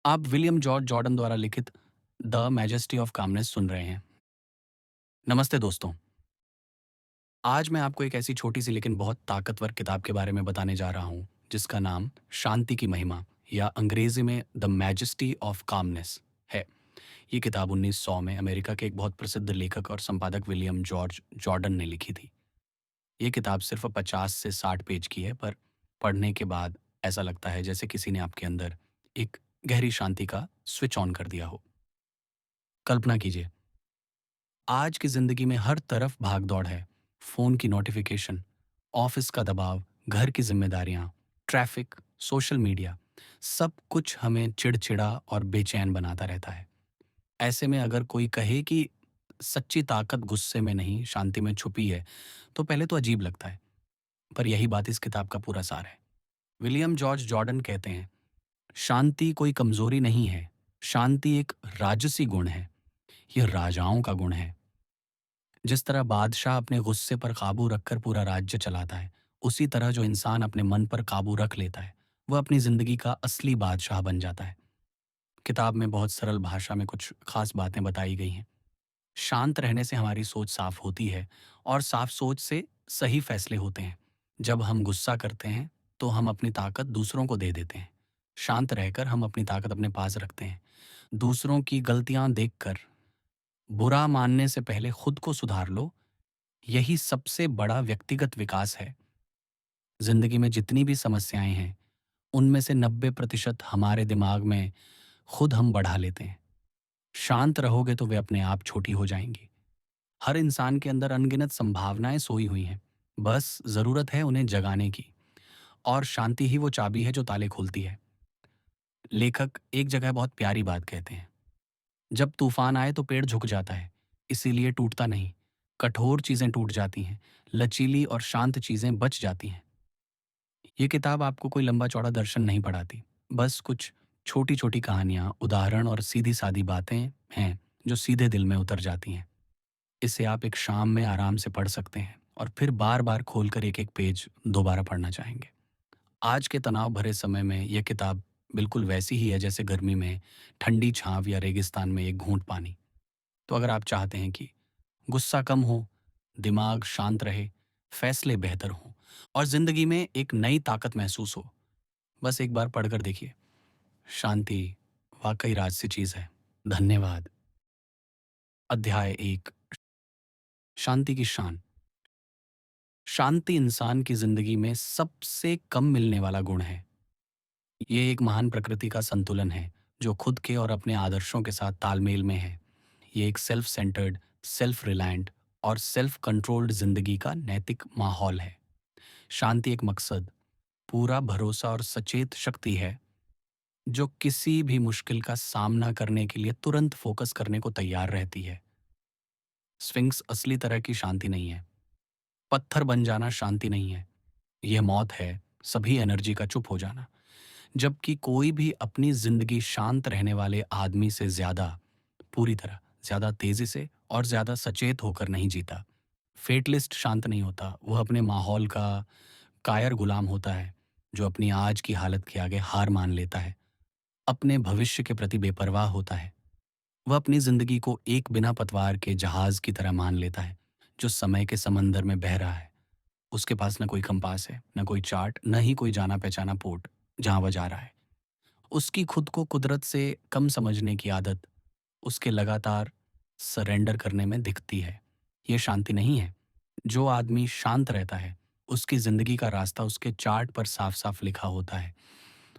आप William George Jordan द्वारा लिखित द मैजेस्टी ऑफ कामनेस सुन रहे हैं। नमस्ते दोस्तों। आज मैं आपको एक ऐसी छोटी सी लेकिन बहुत ताकतवर किताब के बारे में बताने जा रहा हूँ जिसका नाम शांति की महिमा या अंग्रेजी में द मैजेस्टी ऑफ कामनेस है। ये किताब 1900 में अमेरिका के एक बहुत प्रसिद्ध लेखक और संपादक विलियम जॉर्ज जॉर्डन ने लिखी थी। ये किताब सिर्फ 50 से 60 पेज की है, पर पढ़ने के बाद ऐसा लगता है जैसे किसी ने आपके अंदर एक गहरी शांति का स्विच ऑन कर दिया हो। कल्पना कीजिए, आज की जिंदगी में हर तरफ भाग-दौड़ है। फोन की नोटिफिकेशन, ऑफिस का दबाव, घर की जिम्मेदारियां, ट्रैफिक, सोशल मीडिया, सब कुछ हमें चिड़चिड़ा और बेचैन बनाता रहता है। ऐसे में अगर कोई कहे कि सच्ची ताकत गुस्से में नहीं, शांति में छुपी है, तो पहले तो अजीब लगता है। पर यही बात इस किताब का पूरा सार है। विलियम जॉर्ज जॉर्डन कहते हैं, शांति कोई कमजोरी नहीं है। शांति एक राजसी गुण है। यह राजाओं का गुण है। जिस तरह बादशाह अपने गुस्से पर काबू रखकर पूरा राज्य चलाता है, उसी तरह जो इंसान अपने मन पर काबू रख लेता है, वह अपनी जिंदगी का असली बादशाह बन जाता है। किताब में बहुत सरल भाषा में कुछ खास बातें बताई गई हैं। शांत रहने से हमारी सोच साफ होती है और साफ सोच से सही फैसले होते हैं। जब हम गुस्सा करते हैं तो हम अपनी ताकत दूसरों को दे देते हैं। शांत रहकर हम अपनी ताकत अपने पास रखते हैं। दूसरों की गलतियां देखकर बुरा मानने से पहले खुद को सुधार लो। यही सबसे बड़ा व्यक्तिगत विकास है। जिंदगी में जितनी भी समस्याएं हैं, उनमें से 90% हमारे दिमाग में खुद हम बढ़ा लेते हैं। शांत रहोगे तो वे अपने आप छोटी हो जाएंगी। हर इंसान के अंदर अनगिनत संभावनाएं सोई हुई हैं। बस जरूरत है उन्हें जगाने की। और शांति ही वो चाबी है जो ताले खोलती है। लेखक एक जगह बहुत प्यारी बात कहते हैं, जब तूफान आए तो पेड़ झुक जाता है, इसीलिए टूटता नहीं। कठोर चीजें टूट जाती हैं, लचीली और शांत चीजें बच जाती हैं। ये किताब आपको कोई लंबा चौड़ा दर्शन नहीं पढ़ाती। बस कुछ छोटी छोटी कहानियां, उदाहरण और सीधी सादी बातें हैं जो सीधे दिल में उतर जाती हैं। इसे आप एक शाम में आराम से पढ़ सकते हैं और फिर बार बार खोलकर एक एक पेज दोबारा पढ़ना चाहेंगे। आज के तनाव भरे समय में यह किताब बिल्कुल वैसी ही है जैसे गर्मी में ठंडी छांव या रेगिस्तान में एक घूंट पानी। तो अगर आप चाहते हैं कि गुस्सा कम हो, दिमाग शांत रहे, फैसले बेहतर हों और जिंदगी में एक नई ताकत महसूस हो, बस एक बार पढ़कर देखिए। शांति वाकई राजसी चीज है। धन्यवाद। अध्याय 1। शांति की शान। शांति इंसान की जिंदगी में सबसे कम मिलने वाला गुण है। ये एक महान प्रकृति का संतुलन है जो खुद के और अपने आदर्शों के साथ तालमेल में है। ये एक सेल्फ सेंटर्ड, सेल्फ रिलायंट और सेल्फ कंट्रोल्ड जिंदगी का नैतिक माहौल है। शांति एक मकसद, पूरा भरोसा और सचेत शक्ति है जो किसी भी मुश्किल का सामना करने के लिए तुरंत फोकस करने को तैयार रहती है। स्फिंक्स असली तरह की शांति नहीं है। पत्थर बन जाना शांति नहीं है। यह मौत है, सभी एनर्जी का चुप हो जाना। जबकि कोई भी अपनी जिंदगी शांत रहने वाले आदमी से ज्यादा पूरी तरह, ज्यादा तेजी से और ज्यादा सचेत होकर नहीं जीता। फेटलिस्ट शांत नहीं होता, वह अपने माहौल का कायर गुलाम होता है जो अपनी आज की हालत के आगे हार मान लेता है। अपने भविष्य के प्रति बेपरवाह होता है। वह अपनी जिंदगी को एक बिना पतवार के जहाज की तरह मान लेता है जो समय के समंदर में बह रहा है। उसके पास न कोई कंपास है, न कोई चार्ट, न ही कोई जाना पहचाना पोर्ट जहां वह जा रहा है। उसकी खुद को कुदरत से कम समझने की आदत उसके लगातार सरेंडर करने में दिखती है। ये शांति नहीं है। जो आदमी शांत रहता है, उसकी जिंदगी का रास्ता उसके चार्ट पर साफ साफ लिखा होता है।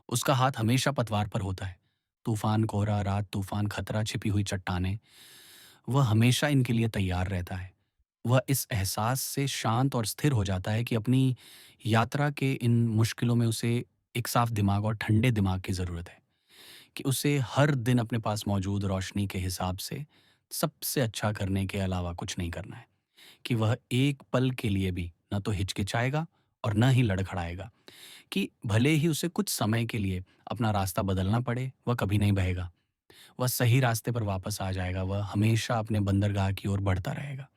उसका हाथ हमेशा पतवार पर होता है। तूफान, कोहरा, रात, तूफान, खतरा, छिपी हुई चट्टानें, वह हमेशा इनके लिए तैयार रहता है। वह इस एहसास से शांत और स्थिर हो जाता है कि अपनी यात्रा के इन मुश्किलों में उसे एक साफ दिमाग और ठंडे दिमाग की ज़रूरत है। कि उसे हर दिन अपने पास मौजूद रोशनी के हिसाब से सबसे अच्छा करने के अलावा कुछ नहीं करना है। कि वह एक पल के लिए भी न तो हिचकिचाएगा और न ही लड़खड़ाएगा। कि भले ही उसे कुछ समय के लिए अपना रास्ता बदलना पड़े, वह कभी नहीं बहेगा। वह सही रास्ते पर वापस आ जाएगा। वह हमेशा अपने बंदरगाह की ओर बढ़ता रहेगा।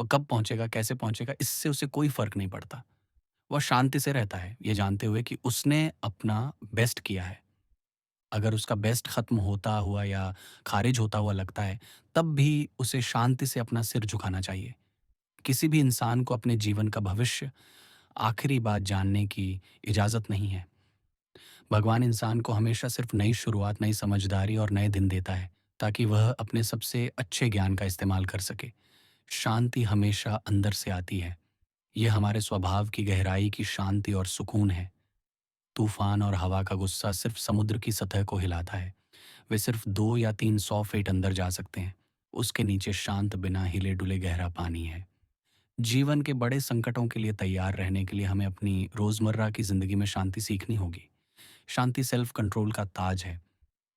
वह कब पहुंचेगा, कैसे पहुंचेगा, इससे उसे कोई फर्क नहीं पड़ता। वह शांति से रहता है, ये जानते हुए कि उसने अपना बेस्ट किया है। अगर उसका बेस्ट ख़त्म होता हुआ या ख़ारिज होता हुआ लगता है, तब भी उसे शांति से अपना सिर झुकाना चाहिए। किसी भी इंसान को अपने जीवन का भविष्य आखिरी बात जानने की इजाज़त नहीं है। भगवान इंसान को हमेशा सिर्फ़ नई शुरुआत, नई समझदारी और नए दिन देता है, ताकि वह अपने सबसे अच्छे ज्ञान का इस्तेमाल कर सके। शांति हमेशा अंदर से आती है। ये हमारे स्वभाव की गहराई की शांति और सुकून है। तूफ़ान और हवा का गुस्सा सिर्फ़ समुद्र की सतह को हिलाता है। वे सिर्फ़ 2 या 300 फीट अंदर जा सकते हैं। उसके नीचे शांत, बिना हिले-डुले गहरा पानी है। जीवन के बड़े संकटों के लिए तैयार रहने के लिए हमें अपनी रोज़मर्रा की ज़िंदगी में शांति सीखनी होगी। शांति सेल्फ कंट्रोल का ताज है।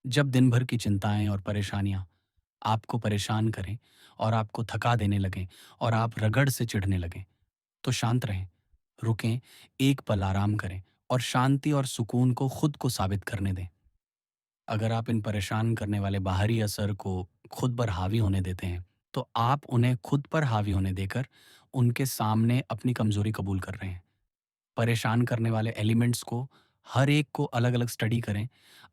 जब दिन भर की चिंताएँ और परेशानियाँ आपको परेशान करें और आपको थका देने लगें और आप रगड़ से चिढ़ने लगें, तो शांत रहें, रुकें, एक पल आराम करें और शांति और सुकून को खुद को साबित करने दें। अगर आप इन परेशान करने वाले बाहरी असर को खुद पर हावी होने देते हैं, तो आप उन्हें खुद पर हावी होने देकर उनके सामने अपनी कमज़ोरी कबूल कर रहे हैं। परेशान करने वाले एलिमेंट्स को हर एक को अलग-अलग स्टडी करें,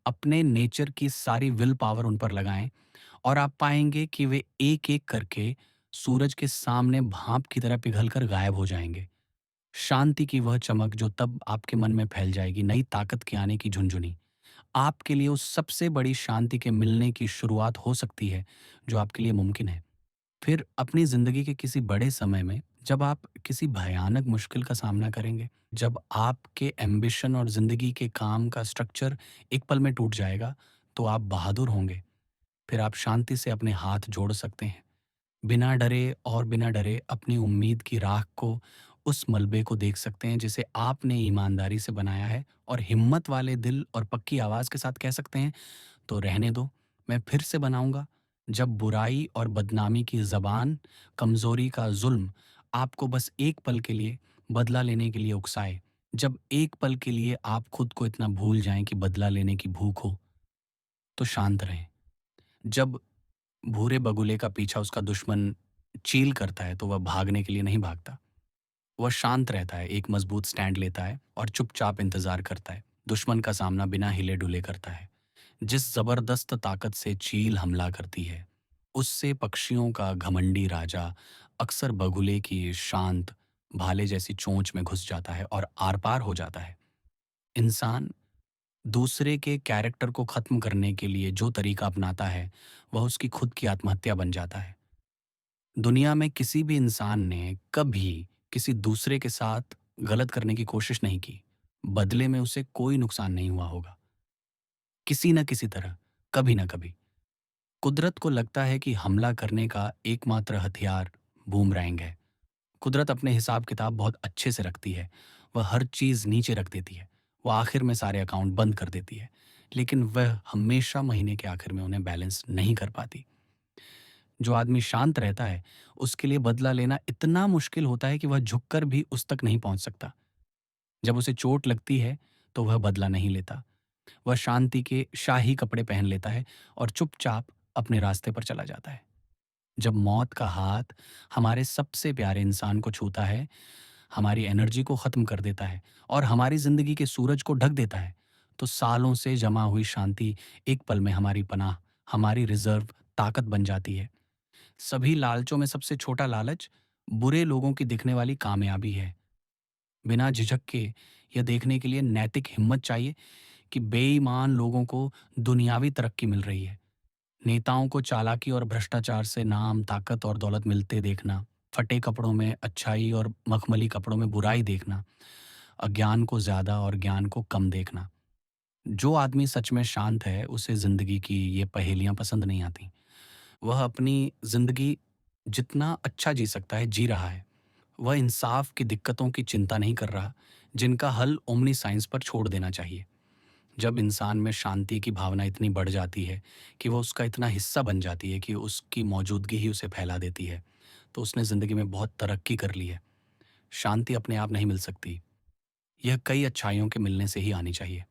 अपने नेचर की सारी विल पावर उन पर लगाएँ और आप पाएँगे कि वे एक-एक करके सूरज के सामने भाप की तरह पिघल कर गायब हो जाएँगे। शांति की वह चमक जो तब आपके मन में फैल जाएगी, नई ताकत के आने की झुनझुनी, आपके लिए उस सबसे बड़ी शांति के मिलने की शुरुआत हो सकती है, जो आपके लिए मुमकिन है। फिर अपनी ज़िंदगी के किसी बड़े समय में जब आप किसी भयानक मुश्किल का सामना करेंगे, जब आपके एम्बिशन और ज़िंदगी के काम का स्ट्रक्चर एक पल में टूट जाएगा, तो आप बहादुर होंगे। फिर आप शांति से अपने हाथ जोड़ सकते हैं। बिना डरे और बिना डरे अपनी उम्मीद की राख को, उस मलबे को देख सकते हैं जिसे आपने ईमानदारी से बनाया है और हिम्मत वाले दिल और पक्की आवाज़ के साथ कह सकते हैं, तो रहने दो, मैं फिर से बनाऊँगा। जब बुराई और बदनामी की ज़बान, कमज़ोरी का ज़ुल्म आपको बस एक पल के लिए बदला लेने के लिए उकसाए, जब एक पल के लिए आप खुद को इतना भूल जाएँ कि बदला लेने की भूख हो, तो शांत रहें। जब भूरे बगुले का पीछा उसका दुश्मन चील करता है, तो वह भागने के लिए नहीं भागता। वह शांत रहता है, एक मज़बूत स्टैंड लेता है और चुपचाप इंतज़ार करता है। दुश्मन का सामना बिना हिले-डुले करता है। जिस ज़बरदस्त ताकत से चील हमला करती है, उससे पक्षियों का घमंडी राजा अक्सर बगुले की शांत भाले जैसी चोंच में घुस जाता है और आर-पार हो जाता है। इंसान दूसरे के कैरेक्टर को ख़त्म करने के लिए जो तरीका अपनाता है, वह उसकी खुद की आत्महत्या बन जाता है। दुनिया में किसी भी इंसान ने कभी किसी दूसरे के साथ गलत करने की कोशिश नहीं की। बदले में उसे कोई नुकसान नहीं हुआ होगा। किसी न किसी तरह, कभी न कभी। कुदरत को लगता है कि हमला करने का एकमात्र हथियार बूमरैंग है। कुदरत अपने हिसाब-किताब बहुत अच्छे से रखती है। वह हर चीज़ नीचे रख देती है। वह आखिर में सारे अकाउंट बंद कर देती है। लेकिन वह हमेशा महीने के आखिर में उन्हें बैलेंस नहीं कर पाती। जो आदमी शांत रहता है, उसके लिए बदला लेना इतना मुश्किल होता है कि वह झुककर भी उस तक नहीं पहुँच सकता। जब उसे चोट लगती है, तो वह बदला नहीं लेता। वह शांति के शाही कपड़े पहन लेता है और चुपचाप अपने रास्ते पर चला जाता है। जब मौत का हाथ हमारे सबसे प्यारे इंसान को छूता है, हमारी एनर्जी को ख़त्म कर देता है और हमारी ज़िंदगी के सूरज को ढक देता है, तो सालों से जमा हुई शांति एक पल में हमारी पनाह, हमारी रिज़र्व ताकत बन जाती है। सभी लालचों में सबसे छोटा लालच बुरे लोगों की दिखने वाली कामयाबी है। बिना झिझक के यह देखने के लिए नैतिक हिम्मत चाहिए कि बेईमान लोगों को दुनियावी तरक्की मिल रही है। नेताओं को चालाकी और भ्रष्टाचार से नाम, ताकत और दौलत मिलते देखना, फटे कपड़ों में अच्छाई और मखमली कपड़ों में बुराई देखना, अज्ञान को ज़्यादा और ज्ञान को कम देखना। जो आदमी सच में शांत है, उसे ज़िंदगी की ये पहेलियाँ पसंद नहीं आती। वह अपनी ज़िंदगी जितना अच्छा जी सकता है, जी रहा है। वह इंसाफ की दिक्कतों की चिंता नहीं कर रहा, जिनका हल ओमनी साइंस पर छोड़ देना चाहिए। जब इंसान में शांति की भावना इतनी बढ़ जाती है कि वो उसका इतना हिस्सा बन जाती है कि उसकी मौजूदगी ही उसे फैला देती है, तो उसने ज़िंदगी में बहुत तरक्की कर ली है। शांति अपने आप नहीं मिल सकती। यह कई अच्छाइयों के मिलने से ही आनी चाहिए।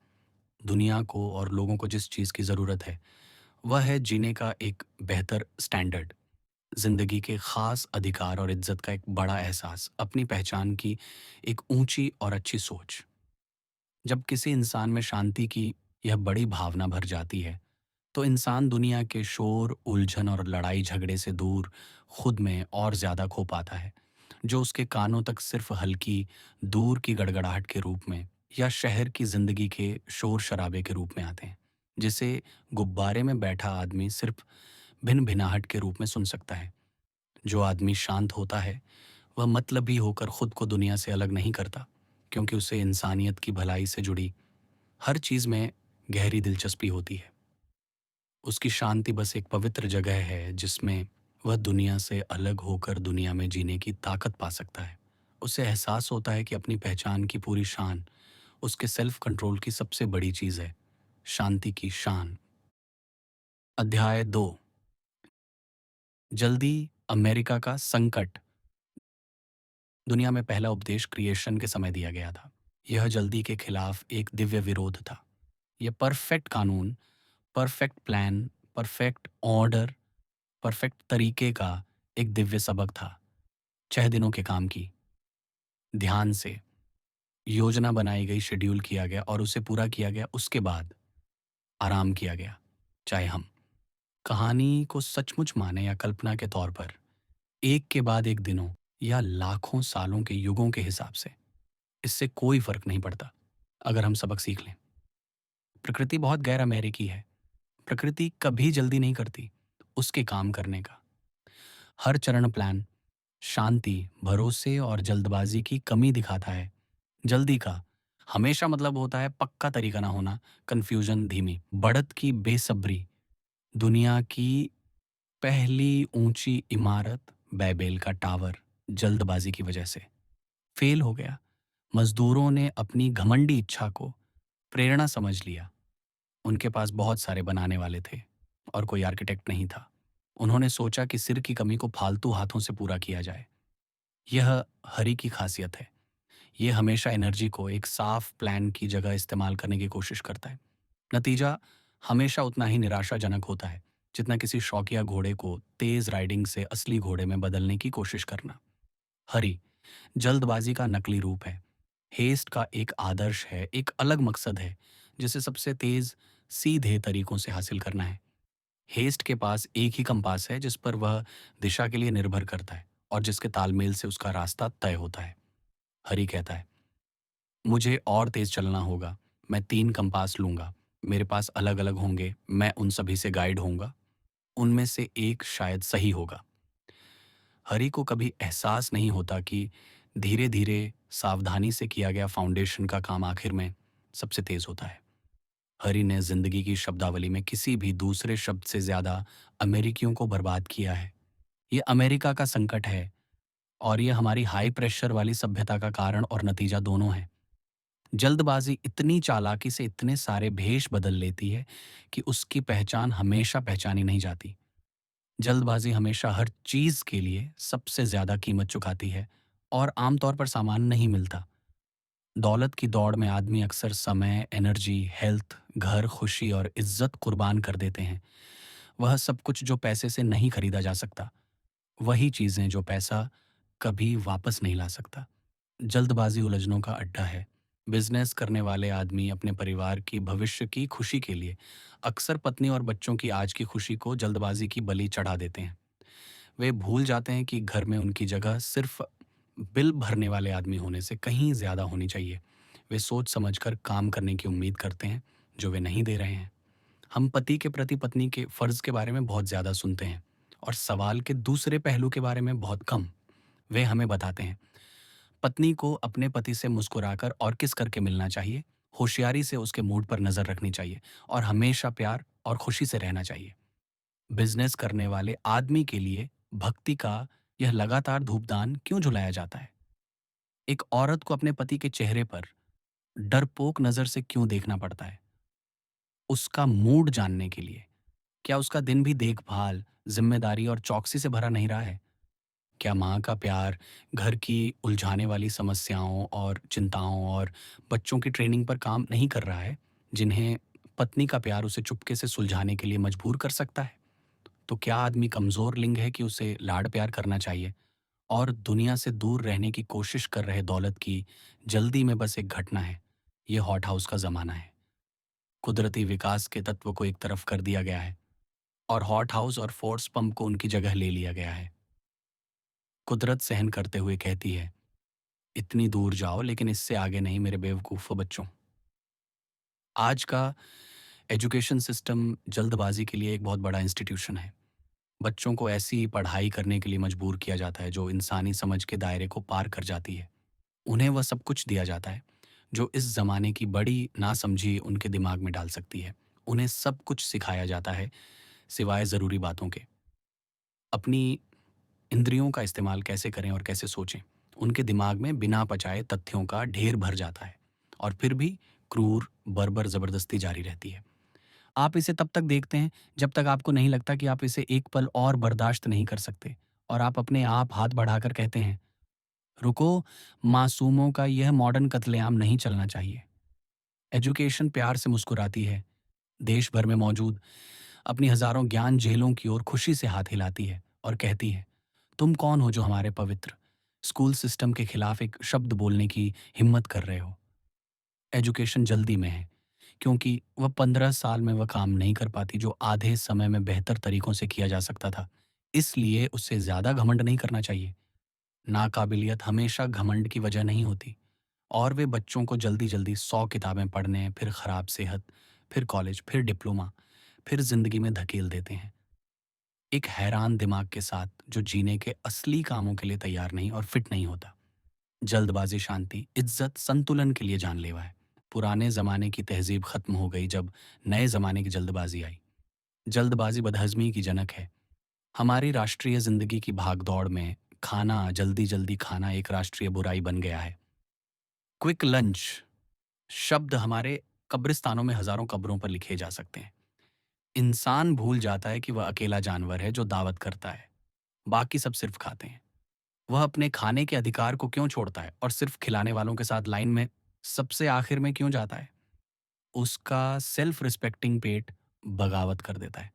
दुनिया को और लोगों को जिस चीज़ की ज़रूरत है, वह है जीने का एक बेहतर स्टैंडर्ड, ज़िंदगी के ख़ास अधिकार और इज़्ज़त का एक बड़ा एहसास, अपनी पहचान की एक ऊँची और अच्छी सोच। जब किसी इंसान में शांति की यह बड़ी भावना भर जाती है, तो इंसान दुनिया के शोर, उलझन और लड़ाई झगड़े से दूर खुद में और ज़्यादा खो पाता है, जो उसके कानों तक सिर्फ हल्की, दूर की गड़गड़ाहट के रूप में या शहर की ज़िंदगी के शोर-शराबे के रूप में आते हैं, जिसे गुब्बारे में बैठा आदमी सिर्फ भिन-भिनाहट के रूप में सुन सकता है। जो आदमी शांत होता है, वह मतलबी होकर खुद को दुनिया से अलग नहीं करता, क्योंकि उसे इंसानियत की भलाई से जुड़ी हर चीज़ में गहरी दिलचस्पी होती है। उसकी शांति बस एक पवित्र जगह है जिसमें वह दुनिया से अलग होकर दुनिया में जीने की ताकत पा सकता है। उसे एहसास होता है कि अपनी पहचान की पूरी शान उसके सेल्फ कंट्रोल की सबसे बड़ी चीज़ है, शांति की शान। अध्याय 2। जल्दी अमेरिका का संकट। दुनिया में पहला उपदेश क्रिएशन के समय दिया गया था। यह जल्दी के खिलाफ एक दिव्य विरोध था। यह परफेक्ट कानून, perfect plan, perfect order, perfect तरीके का एक दिव्य सबक था। 6 दिनों के काम की ध्यान से योजना बनाई गई, शेड्यूल किया गया और उसे पूरा किया गया। उसके बाद आराम किया गया। चाहे हम कहानी को सचमुच माने या कल्पना के तौर पर, एक के बाद एक दिनों या लाखों सालों के युगों के हिसाब से, इससे कोई फर्क नहीं पड़ता। अगर हम सबक सीख लें, प्रकृति बहुत गैर अमेरिकी है। प्रकृति कभी जल्दी नहीं करती उसके काम करने का। हर चरण प्लान, शांति, भरोसे और जल्दबाजी की कमी दिखाता है। जल्दी का हमेशा मतलब होता है पक्का तरीका ना होना, कंफ्यूजन, धीमी बढ़त की बेसब्री। दुनिया की पहली ऊंची इमारत, बैबेल का टावर, जल्दबाजी की वजह से फेल हो गया। मजदूरों ने अपनी घमंडी इच्छा को प्रेरणा समझ लिया। उनके पास बहुत सारे बनाने वाले थे और कोई आर्किटेक्ट नहीं था। उन्होंने सोचा कि सिर की कमी को फालतू हाथों से पूरा किया जाए। यह हरि की खासियत है। ये हमेशा एनर्जी को एक साफ प्लान की जगह इस्तेमाल करने की कोशिश करता है। नतीजा हमेशा उतना ही निराशाजनक होता है जितना किसी शौकिया घोड़े को तेज राइडिंग से असली घोड़े में बदलने की कोशिश करना। हरि जल्दबाजी का नकली रूप है। हेस्ट का एक आदर्श है, एक अलग मकसद है जिसे सबसे तेज, सीधे तरीकों से हासिल करना है। हेस्ट के पास एक ही कंपास है जिस पर वह दिशा के लिए निर्भर करता है और जिसके तालमेल से उसका रास्ता तय होता है। हरि कहता है, मुझे और तेज चलना होगा। मैं 3 कंपास लूंगा। मेरे पास अलग अलग होंगे। मैं उन सभी से गाइड होऊंगा। उनमें से एक शायद सही होगा। हरि को कभी एहसास नहीं होता कि धीरे धीरे, सावधानी से किया गया फाउंडेशन का काम आखिर में सबसे तेज होता है। हरि ने जिंदगी की शब्दावली में किसी भी दूसरे शब्द से ज्यादा अमेरिकियों को बर्बाद किया है। ये अमेरिका का संकट है और ये हमारी हाई प्रेशर वाली सभ्यता का कारण और नतीजा दोनों है। जल्दबाजी इतनी चालाकी से इतने सारे भेष बदल लेती है कि उसकी पहचान हमेशा पहचानी नहीं जाती। जल्दबाजी हमेशा हर चीज के लिए सबसे ज्यादा कीमत चुकाती है और आमतौर पर सामान नहीं मिलता। दौलत की दौड़ में आदमी अक्सर समय, एनर्जी, हेल्थ, घर, खुशी और इज्जत कुर्बान कर देते हैं। वह सब कुछ जो पैसे से नहीं खरीदा जा सकता, वही चीजें जो पैसा कभी वापस नहीं ला सकता। जल्दबाजी उलझनों का अड्डा है। बिजनेस करने वाले आदमी अपने परिवार की भविष्य की खुशी के लिए अक्सर पत्नी और बच्चों की आज की खुशी को जल्दबाजी की बलि चढ़ा देते हैं। वे भूल जाते हैं कि घर में उनकी जगह सिर्फ बिल भरने वाले आदमी होने से कहीं ज्यादा होनी चाहिए। वे सोच समझकर काम करने की उम्मीद करते हैं जो वे नहीं दे रहे हैं। हम पति के प्रति पत्नी के फर्ज के बारे में बहुत ज्यादा सुनते हैं और सवाल के दूसरे पहलू के बारे में बहुत कम। वे हमें बताते हैं पत्नी को अपने पति से मुस्कुराकर और किस करके मिलना चाहिए, होशियारी से उसके मूड पर नजर रखनी चाहिए और हमेशा प्यार और खुशी से रहना चाहिए। बिजनेस करने वाले आदमी के लिए भक्ति का यह लगातार धूपदान क्यों झुलाया जाता है? एक औरत को अपने पति के चेहरे पर डरपोक नजर से क्यों देखना पड़ता है? उसका मूड जानने के लिए। क्या उसका दिन भी देखभाल, जिम्मेदारी और चौकसी से भरा नहीं रहा है? क्या माँ का प्यार घर की उलझाने वाली समस्याओं और चिंताओं और बच्चों की ट्रेनिंग पर काम नहीं कर रहा है, जिन्हें पत्नी का प्यार उसे चुपके से सुलझाने के लिए मजबूर कर सकता है? तो क्या आदमी कमजोर लिंग है कि उसे लाड प्यार करना चाहिए और दुनिया से दूर रहने की कोशिश कर रहे दौलत की जल्दी में बस एक घटना है? ये हॉट हाउस का जमाना है। कुदरती विकास के तत्व को एक तरफ कर दिया गया है और हॉट हाउस और फोर्स पंप को उनकी जगह ले लिया गया है। कुदरत सहन करते हुए कहती है, इतनी दूर जाओ लेकिन इससे आगे नहीं मेरे बेवकूफ़ बच्चों। आज का एजुकेशन सिस्टम जल्दबाजी के लिए एक बहुत बड़ा इंस्टीट्यूशन है। बच्चों को ऐसी पढ़ाई करने के लिए मजबूर किया जाता है जो इंसानी समझ के दायरे को पार कर जाती है। उन्हें वह सब कुछ दिया जाता है जो इस ज़माने की बड़ी नासमझी उनके दिमाग में डाल सकती है। उन्हें सब कुछ सिखाया जाता है सिवाय ज़रूरी बातों के। अपनी इंद्रियों का इस्तेमाल कैसे करें और कैसे सोचें, उनके दिमाग में बिना पचाए तथ्यों का ढेर भर जाता है और फिर भी क्रूर बर्बर ज़बरदस्ती जारी रहती है। आप इसे तब तक देखते हैं जब तक आपको नहीं लगता कि आप इसे एक पल और बर्दाश्त नहीं कर सकते और आप अपने आप हाथ बढ़ाकर कहते हैं, रुको, मासूमों का यह मॉडर्न कत्लेआम नहीं चलना चाहिए। एजुकेशन प्यार से मुस्कुराती है, देश भर में मौजूद अपनी हजारों ज्ञान जेलों की ओर खुशी से हाथ हिलाती है और कहती है, तुम कौन हो जो हमारे पवित्र स्कूल सिस्टम के खिलाफ एक शब्द बोलने की हिम्मत कर रहे हो। एजुकेशन जल्दी में है क्योंकि वह 15 साल में वह काम नहीं कर पाती जो आधे समय में बेहतर तरीकों से किया जा सकता था। इसलिए उससे ज्यादा घमंड नहीं करना चाहिए। नाकाबिलियत हमेशा घमंड की वजह नहीं होती और वे बच्चों को जल्दी जल्दी 100 किताबें पढ़ने, फिर खराब सेहत, फिर कॉलेज, फिर डिप्लोमा, फिर जिंदगी में धकेल देते हैं। एक हैरान दिमाग के साथ जो जीने के असली कामों के लिए तैयार नहीं और फिट नहीं होता। जल्दबाजी शांति, इज्जत, संतुलन के लिए जानलेवा है। पुराने जमाने की तहजीब खत्म हो गई जब नए जमाने की जल्दबाजी आई। जल्दबाजी बदहजमी की जनक है। हमारी राष्ट्रीय जिंदगी की भागदौड़ में खाना, जल्दी जल्दी खाना एक राष्ट्रीय बुराई बन गया है। क्विक लंच शब्द हमारे कब्रिस्तानों में हजारों कब्रों पर लिखे जा सकते हैं। इंसान भूल जाता है कि वह अकेला जानवर है जो दावत करता है, बाकी सब सिर्फ खाते हैं। वह अपने खाने के अधिकार को क्यों छोड़ता है और सिर्फ खिलाने वालों के साथ लाइन में सबसे आखिर में क्यों जाता है? उसका सेल्फ रिस्पेक्टिंग पेट बगावत कर देता है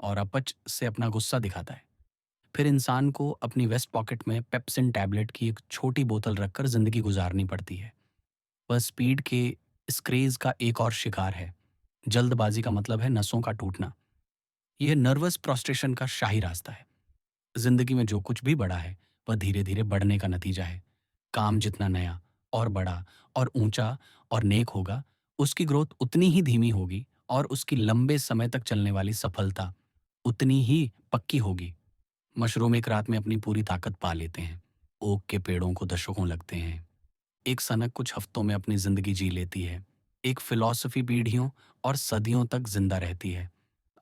और अपच से अपना गुस्सा दिखाता है। फिर इंसान को अपनी वेस्ट पॉकेट में पेप्सिन टैबलेट की एक छोटी बोतल रखकर जिंदगी गुजारनी पड़ती है। वह स्पीड के इस क्रेज का एक और शिकार है। जल्दबाजी का मतलब है नसों का टूटना। यह नर्वस प्रोस्ट्रेशन का शाही रास्ता है। जिंदगी में जो कुछ भी बड़ा है वह धीरे धीरे बढ़ने का नतीजा है। काम जितना नया और बड़ा और ऊंचा और नेक होगा, उसकी ग्रोथ उतनी ही धीमी होगी और उसकी लंबे समय तक चलने वाली सफलता उतनी ही पक्की होगी। मशरूम एक रात में अपनी पूरी ताकत पा लेते हैं। ओक के पेड़ों को दशकों लगते हैं। एक सनक कुछ हफ्तों में अपनी जिंदगी जी लेती है। एक फिलॉसफी पीढ़ियों और सदियों तक जिंदा रहती है।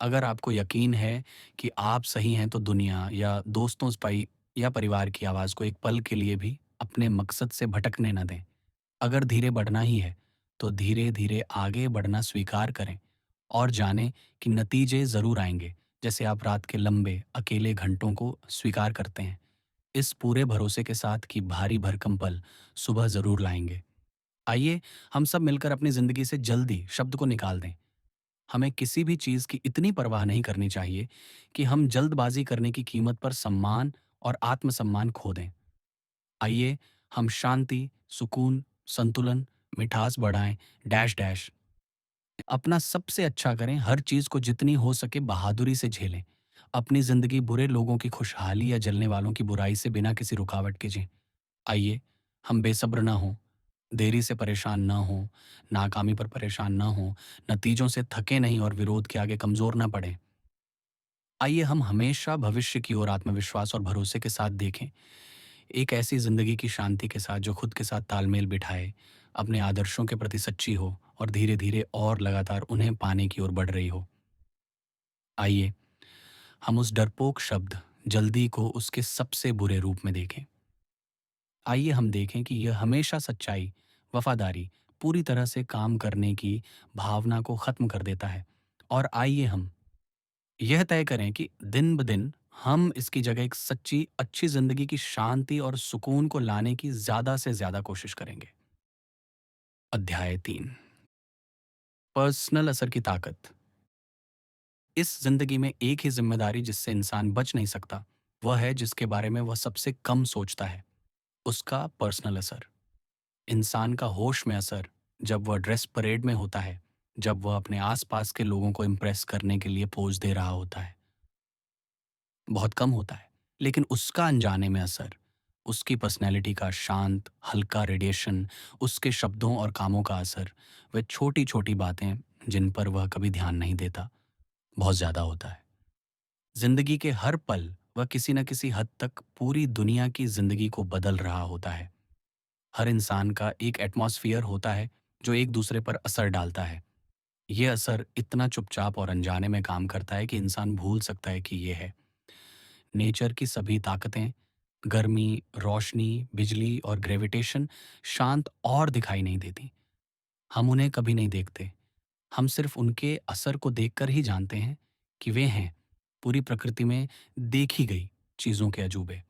अगर आपको यकीन है कि आप सही हैं तो दुनिया या दोस्तों स्पाई या परिवार की आवाज़ को एक पल के लिए भी अपने मकसद से भटकने न दें। अगर धीरे बढ़ना ही है तो धीरे धीरे आगे बढ़ना स्वीकार करें और जानें कि नतीजे ज़रूर आएंगे, जैसे आप रात के लंबे अकेले घंटों को स्वीकार करते हैं, इस पूरे भरोसे के साथ कि भारी भरकम पल सुबह ज़रूर लाएंगे। आइए हम सब मिलकर अपनी ज़िंदगी से जल्दी शब्द को निकाल दें। हमें किसी भी चीज़ की इतनी परवाह नहीं करनी चाहिए कि हम जल्दबाजी करने की कीमत पर सम्मान और आत्मसम्मान खो दें। आइए हम शांति, सुकून, संतुलन, मिठास बढ़ाएं, डैश डैश अपना सबसे अच्छा करें, हर चीज़ को जितनी हो सके बहादुरी से झेलें। अपनी ज़िंदगी बुरे लोगों की खुशहाली या जलने वालों की बुराई से बिना किसी रुकावट के जिएं। आइए हम बेसब्र ना हों, देरी से परेशान ना हों, नाकामी पर परेशान ना हों, नतीजों से थके नहीं और विरोध के आगे कमज़ोर ना पड़ें। आइए हम हमेशा भविष्य की ओर आत्मविश्वास और भरोसे के साथ देखें, एक ऐसी ज़िंदगी की शांति के साथ जो खुद के साथ तालमेल बिठाए, अपने आदर्शों के प्रति सच्ची हो और धीरे-धीरे और लगातार उन्हें पाने की ओर बढ़ रही हो। आइए हम उस डरपोक शब्द जल्दी को उसके सबसे बुरे रूप में देखें। आइए हम देखें कि यह हमेशा सच्चाई, वफादारी, पूरी तरह से काम करने की भावना को खत्म कर देता है। और आइए हम यह तय करें कि दिन ब दिन हम इसकी जगह एक सच्ची, अच्छी ज़िंदगी की शांति और सुकून को लाने की ज़्यादा से ज़्यादा कोशिश करेंगे। अध्याय 3, पर्सनल असर की ताकत। इस ज़िंदगी में एक ही ज़िम्मेदारी जिससे इंसान बच नहीं सकता, वह है जिसके बारे में वह सबसे कम सोचता है, उसका पर्सनल असर। इंसान का होश में असर जब वह ड्रेस परेड में होता है, जब वह अपने आसपास के लोगों को इम्प्रेस करने के लिए पोज दे रहा होता है। बहुत कम होता है, लेकिन उसका अनजाने में असर, उसकी पर्सनैलिटी का शांत, हल्का रेडिएशन, उसके शब्दों और कामों का असर, वह छोटी-छोटी बातें जिन पर वह कभी ध्यान नहीं देता, बहुत ज़्यादा होता है। ज़िंदगी के हर पल वह किसी न किसी हद तक पूरी दुनिया की ज़िंदगी को बदल रहा होता है। हर इंसान का एक एटमॉस्फियर होता है जो एक दूसरे पर असर डालता है। ये असर इतना चुपचाप और अनजाने में काम करता है कि इंसान भूल सकता है कि ये है। नेचर की सभी ताकतें, गर्मी, रोशनी, बिजली और ग्रेविटेशन शांत और दिखाई नहीं देती। हम उन्हें कभी नहीं देखते। हम सिर्फ उनके असर को देखकर ही जानते हैं कि वे हैं पूरी प्रकृति में देखी गई चीज़ों के अजूबे।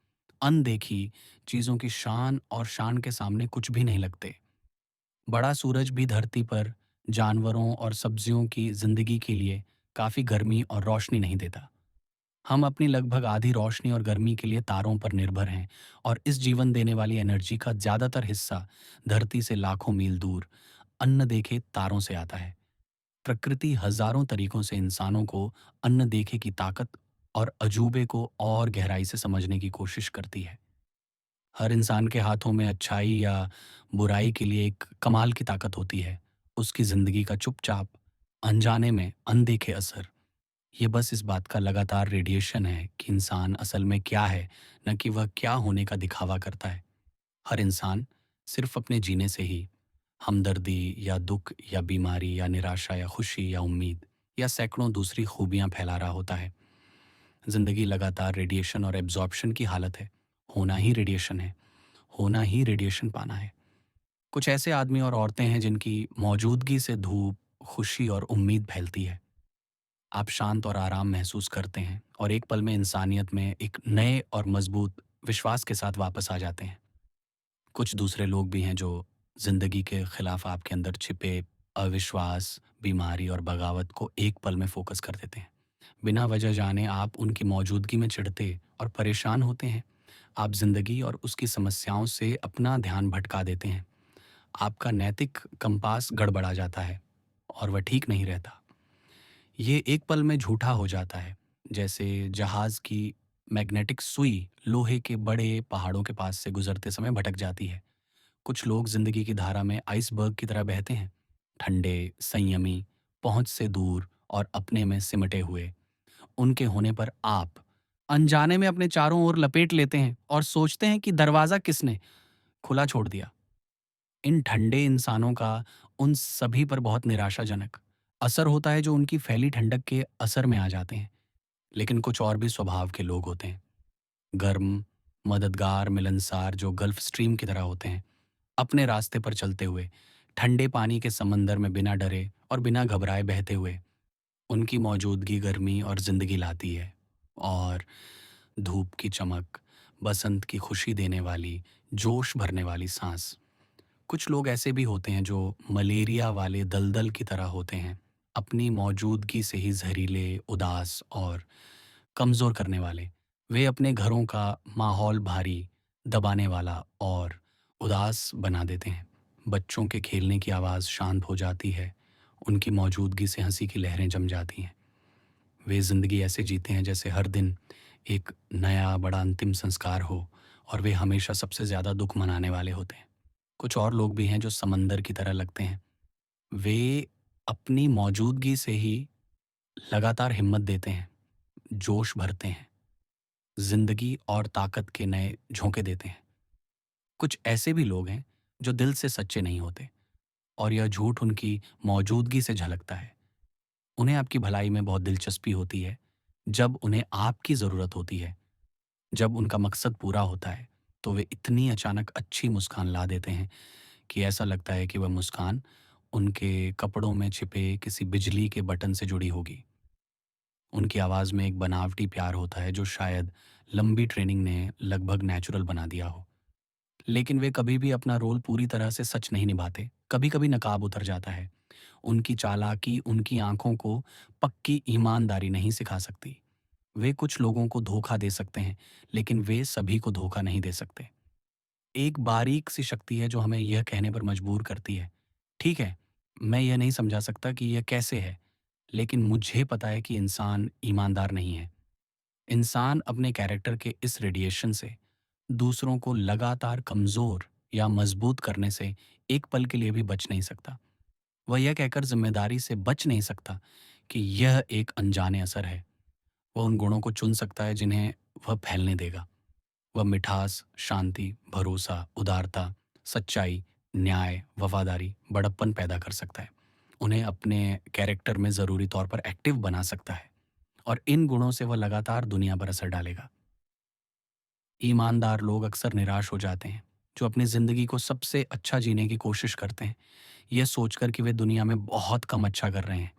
अनदेखी चीज़ों की शान और शान के सामने कुछ भी नहीं लगते। बड़ा सूरज भी धरती पर जानवरों और सब्जियों की जिंदगी के लिए काफ़ी गर्मी और रोशनी नहीं देता। हम अपनी लगभग आधी रोशनी और गर्मी के लिए तारों पर निर्भर हैं, और इस जीवन देने वाली एनर्जी का ज़्यादातर हिस्सा धरती से लाखों मील दूर अन्न देखे तारों से आता है। प्रकृति हजारों तरीकों से इंसानों को अन्न देखे की ताकत और अजूबे को और गहराई से समझने की कोशिश करती है। हर इंसान के हाथों में अच्छाई या बुराई के लिए एक कमाल की ताकत होती है। उसकी ज़िंदगी का चुपचाप, अनजाने में अनदेखे असर, ये बस इस बात का लगातार रेडिएशन है कि इंसान असल में क्या है, न कि वह क्या होने का दिखावा करता है। हर इंसान सिर्फ अपने जीने से ही हमदर्दी या दुख या बीमारी या निराशा या खुशी या उम्मीद या सैकड़ों दूसरी खूबियाँ फैला रहा होता है। ज़िंदगी लगातार रेडिएशन और एब्ज़ॉर्प्शन की हालत है। होना ही रेडिएशन है, होना ही रेडिएशन पाना है। कुछ ऐसे आदमी और औरतें हैं जिनकी मौजूदगी से धूप, खुशी और उम्मीद फैलती है। आप शांत और आराम महसूस करते हैं और एक पल में इंसानियत में एक नए और मजबूत विश्वास के साथ वापस आ जाते हैं। कुछ दूसरे लोग भी हैं जो ज़िंदगी के खिलाफ आपके अंदर छिपे अविश्वास, बीमारी और बगावत को एक पल में फोकस कर देते हैं। बिना वजह जाने आप उनकी मौजूदगी में चिढ़ते और परेशान होते हैं। आप ज़िंदगी और उसकी समस्याओं से अपना ध्यान भटका देते हैं। आपका नैतिक कंपास गड़बड़ा जाता है और वह ठीक नहीं रहता। ये एक पल में झूठा हो जाता है, जैसे जहाज़ की मैग्नेटिक सुई लोहे के बड़े पहाड़ों के पास से गुजरते समय भटक जाती है। कुछ लोग जिंदगी की धारा में आइसबर्ग की तरह बहते हैं, ठंडे, संयमी, पहुंच से दूर और अपने में सिमटे हुए। उनके होने पर आप अनजाने में अपने चारों ओर लपेट लेते हैं और सोचते हैं कि दरवाज़ा किसने खुला छोड़ दिया। इन ठंडे इंसानों का उन सभी पर बहुत निराशाजनक असर होता है जो उनकी फैली ठंडक के असर में आ जाते हैं। लेकिन कुछ और भी स्वभाव के लोग होते हैं, गर्म, मददगार, मिलनसार, जो गल्फ स्ट्रीम की तरह होते हैं, अपने रास्ते पर चलते हुए, ठंडे पानी के समंदर में बिना डरे और बिना घबराए बहते हुए। उनकी मौजूदगी गर्मी और ज़िंदगी लाती है, और धूप की चमक, बसंत की खुशी देने वाली, जोश भरने वाली सांस। कुछ लोग ऐसे भी होते हैं जो मलेरिया वाले दलदल की तरह होते हैं, अपनी मौजूदगी से ही जहरीले, उदास और कमज़ोर करने वाले। वे अपने घरों का माहौल भारी, दबाने वाला और उदास बना देते हैं। बच्चों के खेलने की आवाज़ शांत हो जाती है, उनकी मौजूदगी से हंसी की लहरें जम जाती हैं। वे ज़िंदगी ऐसे जीते हैं जैसे हर दिन एक नया बड़ा अंतिम संस्कार हो, और वे हमेशा सबसे ज़्यादा दुख मनाने वाले होते हैं। कुछ और लोग भी हैं जो समंदर की तरह लगते हैं। वे अपनी मौजूदगी से ही लगातार हिम्मत देते हैं, जोश भरते हैं, जिंदगी और ताकत के नए झोंके देते हैं। कुछ ऐसे भी लोग हैं जो दिल से सच्चे नहीं होते, और यह झूठ उनकी मौजूदगी से झलकता है। उन्हें आपकी भलाई में बहुत दिलचस्पी होती है जब उन्हें आपकी ज़रूरत होती है। जब उनका मकसद पूरा होता है तो वे इतनी अचानक अच्छी मुस्कान ला देते हैं कि ऐसा लगता है कि वह मुस्कान उनके कपड़ों में छिपे किसी बिजली के बटन से जुड़ी होगी। उनकी आवाज़ में एक बनावटी प्यार होता है जो शायद लंबी ट्रेनिंग ने लगभग नेचुरल बना दिया हो। लेकिन वे कभी भी अपना रोल पूरी तरह से सच नहीं निभाते। कभी-कभी नकाब उतर जाता है। उनकी चालाकी उनकी आँखों को पक्की ईमानदारी नहीं सिखा सकती। वे कुछ लोगों को धोखा दे सकते हैं, लेकिन वे सभी को धोखा नहीं दे सकते। एक बारीक सी शक्ति है जो हमें यह कहने पर मजबूर करती है, ठीक है, मैं यह नहीं समझा सकता कि यह कैसे है, लेकिन मुझे पता है कि इंसान ईमानदार नहीं है। इंसान अपने कैरेक्टर के इस रेडिएशन से दूसरों को लगातार कमज़ोर या मजबूत करने से एक पल के लिए भी बच नहीं सकता। वह यह कहकर ज़िम्मेदारी से बच नहीं सकता कि यह एक अनजाने असर है। वह उन गुणों को चुन सकता है जिन्हें वह फैलने देगा। वह मिठास, शांति, भरोसा, उदारता, सच्चाई, न्याय, वफ़ादारी, बड़प्पन पैदा कर सकता है। उन्हें अपने कैरेक्टर में ज़रूरी तौर पर एक्टिव बना सकता है और इन गुणों से वह लगातार दुनिया पर असर डालेगा। ईमानदार लोग अक्सर निराश हो जाते हैं, जो अपनी ज़िंदगी को सबसे अच्छा जीने की कोशिश करते हैं, यह सोचकर कि वे दुनिया में बहुत कम अच्छा कर रहे हैं।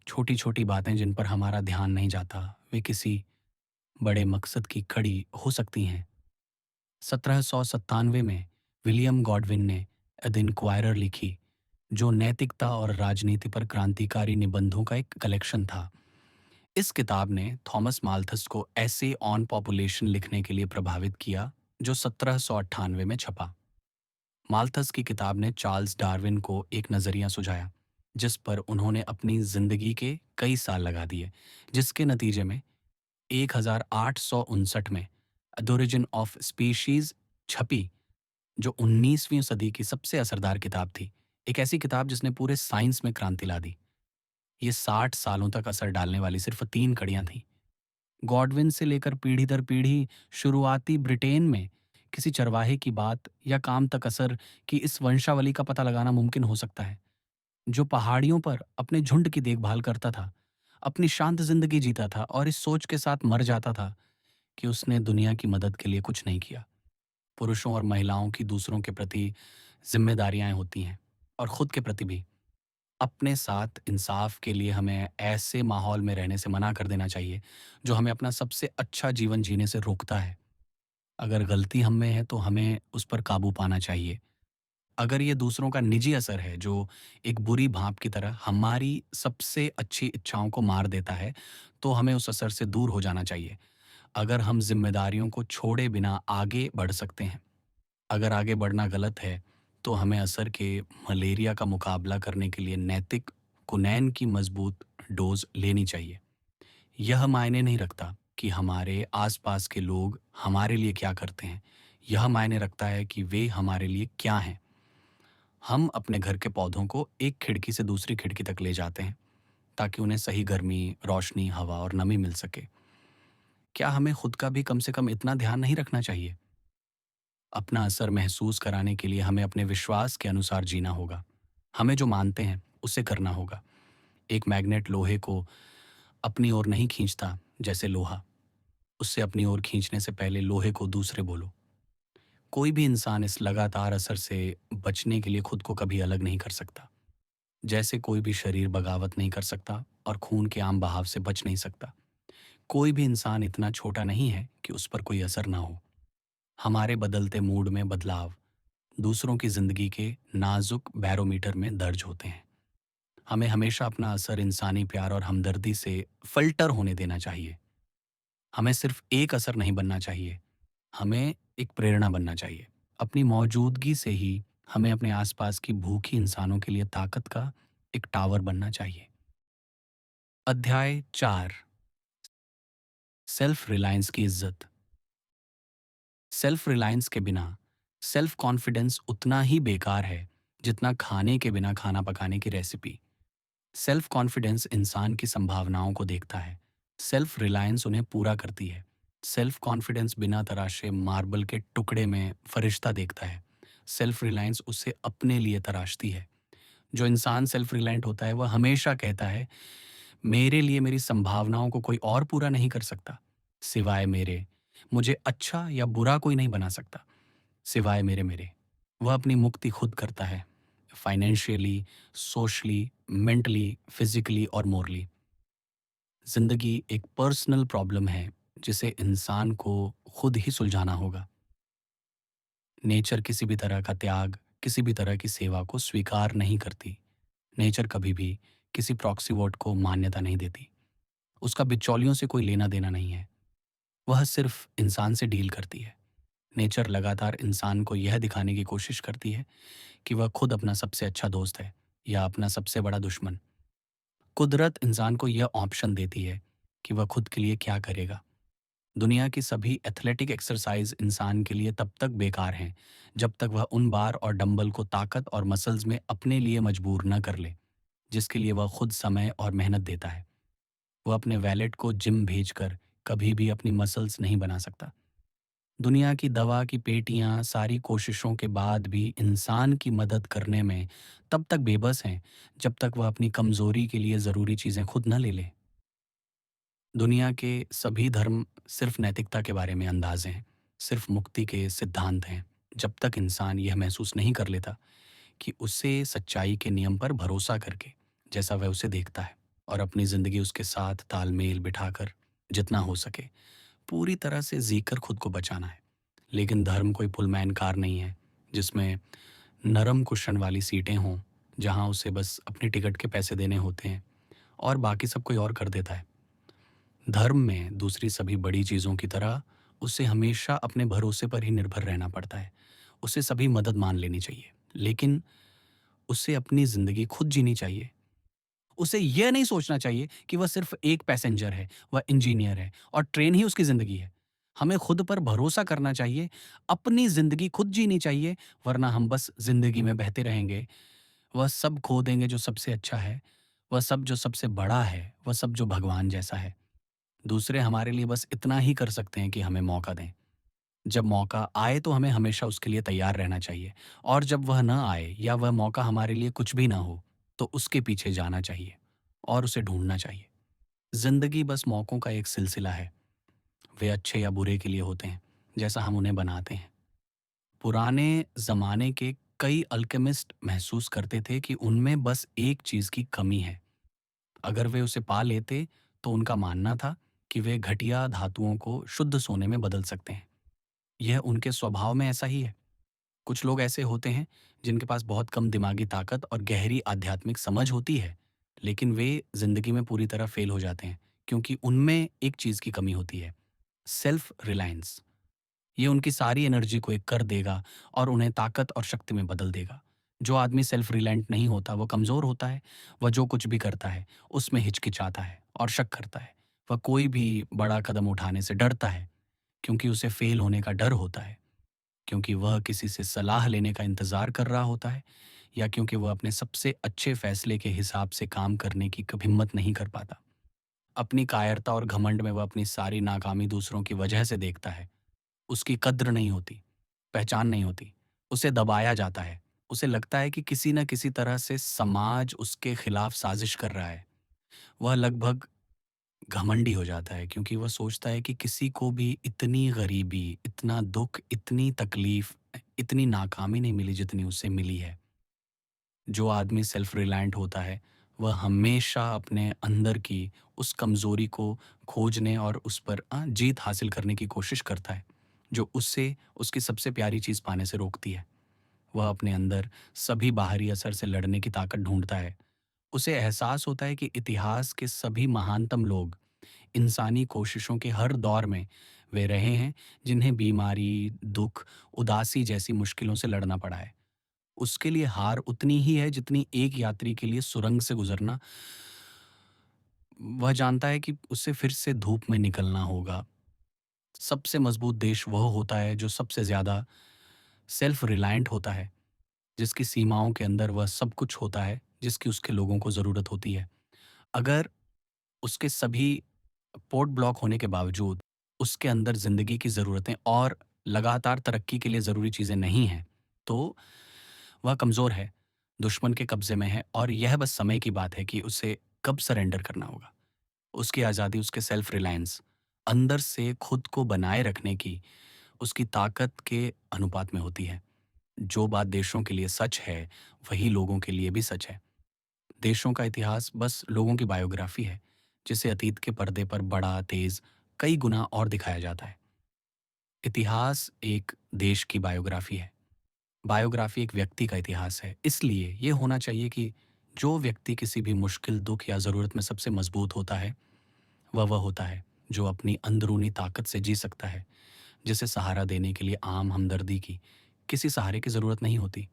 छोटी-छोटी बातें जिन पर हमारा ध्यान नहीं जाता, वे किसी बड़े मकसद की कड़ी हो सकती हैं। 1797 में विलियम गॉडविन ने द इंक्वायरर लिखी, जो नैतिकता और राजनीति पर क्रांतिकारी निबंधों का एक कलेक्शन था। इस किताब ने थॉमस माल्थस को ऐसे ऑन पॉपुलेशन लिखने के लिए प्रभावित किया, जो 1798 में छपा। माल्थस की किताब ने चार्ल्स डार्विन को एक नज़रिया सुझाया, जिस पर उन्होंने अपनी जिंदगी के कई साल लगा दिए, जिसके नतीजे में 1859 में द ओरिजिन ऑफ स्पीशीज छपी, जो 19वीं सदी की सबसे असरदार किताब थी। एक ऐसी किताब जिसने पूरे साइंस में क्रांति ला दी। ये 60 सालों तक असर डालने वाली सिर्फ 3 कड़ियाँ थीं। गॉडविन से लेकर पीढ़ी दर पीढ़ी शुरुआती ब्रिटेन में किसी चरवाहे की बात या काम तक असर की इस वंशावली का पता लगाना मुमकिन हो सकता है, जो पहाड़ियों पर अपने झुंड की देखभाल करता था, अपनी शांत जिंदगी जीता था और इस सोच के साथ मर जाता था कि उसने दुनिया की मदद के लिए कुछ नहीं किया। पुरुषों और महिलाओं की दूसरों के प्रति जिम्मेदारियां होती हैं, और खुद के प्रति भी। अपने साथ इंसाफ के लिए हमें ऐसे माहौल में रहने से मना कर देना चाहिए, जो हमें अपना सबसे अच्छा जीवन जीने से रोकता है। अगर गलती हम में है तो हमें उस पर काबू पाना चाहिए। अगर ये दूसरों का निजी असर है, जो एक बुरी भाप की तरह हमारी सबसे अच्छी इच्छाओं को मार देता है, तो हमें उस असर से दूर हो जाना चाहिए। अगर हम जिम्मेदारियों को छोड़े बिना आगे बढ़ सकते हैं, अगर आगे बढ़ना गलत है, तो हमें असर के मलेरिया का मुकाबला करने के लिए नैतिक कुनैन की मजबूत डोज लेनी चाहिए। यह मायने नहीं रखता कि हमारे आसपास के लोग हमारे लिए क्या करते हैं। यह मायने रखता है कि वे हमारे लिए क्या हैं। हम अपने घर के पौधों को एक खिड़की से दूसरी खिड़की तक ले जाते हैं, ताकि उन्हें सही गर्मी, रोशनी, हवा और नमी मिल सके। क्या हमें खुद का भी कम से कम इतना ध्यान नहीं रखना चाहिए? अपना असर महसूस कराने के लिए हमें अपने विश्वास के अनुसार जीना होगा। हमें जो मानते हैं उसे करना होगा। एक मैग्नेट लोहे को अपनी ओर नहीं खींचता, जैसे लोहा। उससे अपनी ओर खींचने से पहले लोहे को दूसरे बोलो। कोई भी इंसान इस लगातार असर से बचने के लिए खुद को कभी अलग नहीं कर सकता। जैसे कोई भी शरीर बगावत नहीं कर सकता और खून के आम बहाव से बच नहीं सकता। कोई भी इंसान इतना छोटा नहीं है कि उस पर कोई असर ना हो। हमारे बदलते मूड में बदलाव दूसरों की जिंदगी के नाजुक बैरोमीटर में दर्ज होते हैं। हमें हमेशा अपना असर इंसानी प्यार और हमदर्दी से फिल्टर होने देना चाहिए। हमें सिर्फ एक असर नहीं बनना चाहिए, हमें एक प्रेरणा बनना चाहिए। अपनी मौजूदगी से ही हमें अपने आसपास की भूखी इंसानों के लिए ताकत का एक टावर बनना चाहिए। अध्याय 4, सेल्फ रिलायंस की इज्जत। सेल्फ रिलायंस के बिना सेल्फ कॉन्फिडेंस उतना ही बेकार है जितना खाने के बिना खाना पकाने की रेसिपी। सेल्फ कॉन्फिडेंस इंसान की संभावनाओं को देखता है, सेल्फ रिलायंस उन्हें पूरा करती है। सेल्फ कॉन्फिडेंस बिना तराशे मार्बल के टुकड़े में फरिश्ता देखता है, सेल्फ रिलायंस उसे अपने लिए तराशती है। जो इंसान सेल्फ रिलायंट होता है वह हमेशा कहता है, मेरे लिए मेरी संभावनाओं को कोई और पूरा नहीं कर सकता सिवाय मेरे। मुझे अच्छा या बुरा कोई नहीं बना सकता सिवाय मेरे। वह अपनी मुक्ति खुद करता है, फाइनेंशियली, सोशली, मेंटली, फिजिकली और मोरली। जिंदगी एक पर्सनल प्रॉब्लम है जिसे इंसान को खुद ही सुलझाना होगा। नेचर किसी भी तरह का त्याग, किसी भी तरह की सेवा को स्वीकार नहीं करती। नेचर कभी भी किसी प्रॉक्सी वोट को मान्यता नहीं देती। उसका बिचौलियों से कोई लेना देना नहीं है। वह सिर्फ इंसान से डील करती है। नेचर लगातार इंसान को यह दिखाने की कोशिश करती है कि वह खुद अपना सबसे अच्छा दोस्त है। या अपना सबसे बड़ा दुश्मन? कुदरत इंसान को यह ऑप्शन देती है कि वह खुद के लिए क्या करेगा। दुनिया की सभी एथलेटिक एक्सरसाइज इंसान के लिए तब तक बेकार हैं जब तक वह उन बार और डंबल को ताकत और मसल्स में अपने लिए मजबूर न कर ले जिसके लिए वह खुद समय और मेहनत देता है। वह अपने वैलेट को जिम भेजकर कभी भी अपनी मसल्स नहीं बना सकता। दुनिया की दवा की पेटियां सारी कोशिशों के बाद भी इंसान की मदद करने में तब तक बेबस हैं जब तक वह अपनी कमजोरी के लिए ज़रूरी चीज़ें खुद न ले ले। दुनिया के सभी धर्म सिर्फ नैतिकता के बारे में अंदाजे हैं, सिर्फ मुक्ति के सिद्धांत हैं। जब तक इंसान यह महसूस नहीं कर लेता कि उसे सच्चाई के नियम पर भरोसा करके जैसा वह उसे देखता है और अपनी ज़िंदगी उसके साथ तालमेल बिठाकर जितना हो सके पूरी तरह से जीकर खुद को बचाना है। लेकिन धर्म कोई पुलमैन कार नहीं है जिसमें नरम कुशन वाली सीटें हों, जहां उसे बस अपनी टिकट के पैसे देने होते हैं और बाकी सब कोई और कर देता है। धर्म में दूसरी सभी बड़ी चीज़ों की तरह उसे हमेशा अपने भरोसे पर ही निर्भर रहना पड़ता है। उसे सभी मदद मान लेनी चाहिए, लेकिन उसे अपनी ज़िंदगी खुद जीनी चाहिए। उसे यह नहीं सोचना चाहिए कि वह सिर्फ एक पैसेंजर है, वह इंजीनियर है और ट्रेन ही उसकी ज़िंदगी है। हमें खुद पर भरोसा करना चाहिए, अपनी ज़िंदगी खुद जीनी चाहिए, वरना हम बस ज़िंदगी में बहते रहेंगे। वह सब खो देंगे जो सबसे अच्छा है, वह सब जो सबसे बड़ा है, वह सब जो भगवान जैसा है। दूसरे हमारे लिए बस इतना ही कर सकते हैं कि हमें मौका दें। जब मौका आए तो हमें हमेशा उसके लिए तैयार रहना चाहिए और जब वह ना आए या वह मौका हमारे लिए कुछ भी ना हो, तो उसके पीछे जाना चाहिए और उसे ढूँढना चाहिए। ज़िंदगी बस मौकों का एक सिलसिला है। वे अच्छे या बुरे के लिए होते हैं, जैसा हम उन्हें बनाते हैं। पुराने ज़माने के कई अल्केमिस्ट महसूस करते थे कि उनमें बस एक चीज़ की कमी है। अगर वे उसे पा लेते, तो उनका मानना था कि वे घटिया धातुओं को शुद्ध सोने में बदल सकते हैं। यह उनके स्वभाव में ऐसा ही है। कुछ लोग ऐसे होते हैं जिनके पास बहुत कम दिमागी ताकत और गहरी आध्यात्मिक समझ होती है, लेकिन वे जिंदगी में पूरी तरह फेल हो जाते हैं क्योंकि उनमें एक चीज की कमी होती है, सेल्फ रिलायंस। ये उनकी सारी एनर्जी को एक कर देगा और उन्हें ताकत और शक्ति में बदल देगा। जो आदमी सेल्फ रिलायंट नहीं होता वो कमजोर होता है। वह जो कुछ भी करता है उसमें हिचकिचाता है और शक करता है। वह कोई भी बड़ा कदम उठाने से डरता है क्योंकि उसे फेल होने का डर होता है, क्योंकि वह किसी से सलाह लेने का इंतज़ार कर रहा होता है या क्योंकि वह अपने सबसे अच्छे फैसले के हिसाब से काम करने की कभी हिम्मत नहीं कर पाता। अपनी कायरता और घमंड में वह अपनी सारी नाकामी दूसरों की वजह से देखता है। उसकी कद्र नहीं होती, पहचान नहीं होती, उसे दबाया जाता है। उसे लगता है कि किसी न किसी तरह से समाज उसके खिलाफ साजिश कर रहा है। वह लगभग घमंडी हो जाता है क्योंकि वह सोचता है कि किसी को भी इतनी गरीबी, इतना दुख, इतनी तकलीफ, इतनी नाकामी नहीं मिली जितनी उसे मिली है। जो आदमी सेल्फ रिलायंट होता है, वह हमेशा अपने अंदर की उस कमज़ोरी को खोजने और उस पर जीत हासिल करने की कोशिश करता है, जो उससे उसकी सबसे प्यारी चीज़ पाने से रोकती है। वह अपने अंदर सभी बाहरी असर से लड़ने की ताकत ढूँढता है। उसे एहसास होता है कि इतिहास के सभी महानतम लोग इंसानी कोशिशों के हर दौर में वे रहे हैं जिन्हें बीमारी, दुख, उदासी जैसी मुश्किलों से लड़ना पड़ा है। उसके लिए हार उतनी ही है जितनी एक यात्री के लिए सुरंग से गुजरना। वह जानता है कि उसे फिर से धूप में निकलना होगा। सबसे मजबूत देश वह होता है जो सबसे ज़्यादा सेल्फ रिलायंट होता है, जिसकी सीमाओं के अंदर वह सब कुछ होता है जिसकी उसके लोगों को ज़रूरत होती है। अगर उसके सभी पोर्ट ब्लॉक होने के बावजूद उसके अंदर ज़िंदगी की ज़रूरतें और लगातार तरक्की के लिए ज़रूरी चीज़ें नहीं हैं, तो वह कमज़ोर है, दुश्मन के कब्ज़े में है और यह बस समय की बात है कि उसे कब सरेंडर करना होगा। उसकी आज़ादी उसके सेल्फ रिलायंस, अंदर से खुद को बनाए रखने की उसकी ताकत के अनुपात में होती है। जो बात देशों के लिए सच है, वही लोगों के लिए भी सच है। देशों का इतिहास बस लोगों की बायोग्राफी है, जिसे अतीत के पर्दे पर बड़ा, तेज़, कई गुना और दिखाया जाता है। इतिहास एक देश की बायोग्राफी है। बायोग्राफी एक व्यक्ति का इतिहास है। इसलिए ये होना चाहिए कि जो व्यक्ति किसी भी मुश्किल, दुख या ज़रूरत में सबसे मजबूत होता है, वह होता है जो अपनी अंदरूनी ताकत से जी सकता है, जिसे सहारा देने के लिए आम हमदर्दी की किसी सहारे की ज़रूरत नहीं होती।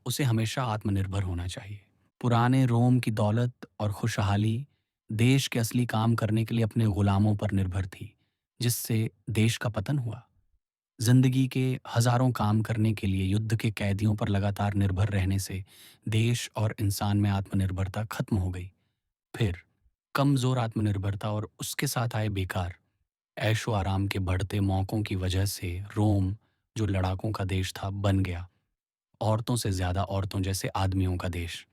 उसे हमेशा आत्मनिर्भर होना चाहिए। पुराने रोम की दौलत और खुशहाली देश के असली काम करने के लिए अपने गुलामों पर निर्भर थी, जिससे देश का पतन हुआ। जिंदगी के हजारों काम करने के लिए युद्ध के कैदियों पर लगातार निर्भर रहने से देश और इंसान में आत्मनिर्भरता खत्म हो गई। फिर कमजोर आत्मनिर्भरता और उसके साथ आए बेकार ऐशो आराम के बढ़ते मौकों की वजह से रोम, जो लड़ाकों का देश था, बन गया औरतों से ज्यादा औरतों जैसे आदमियों का देश।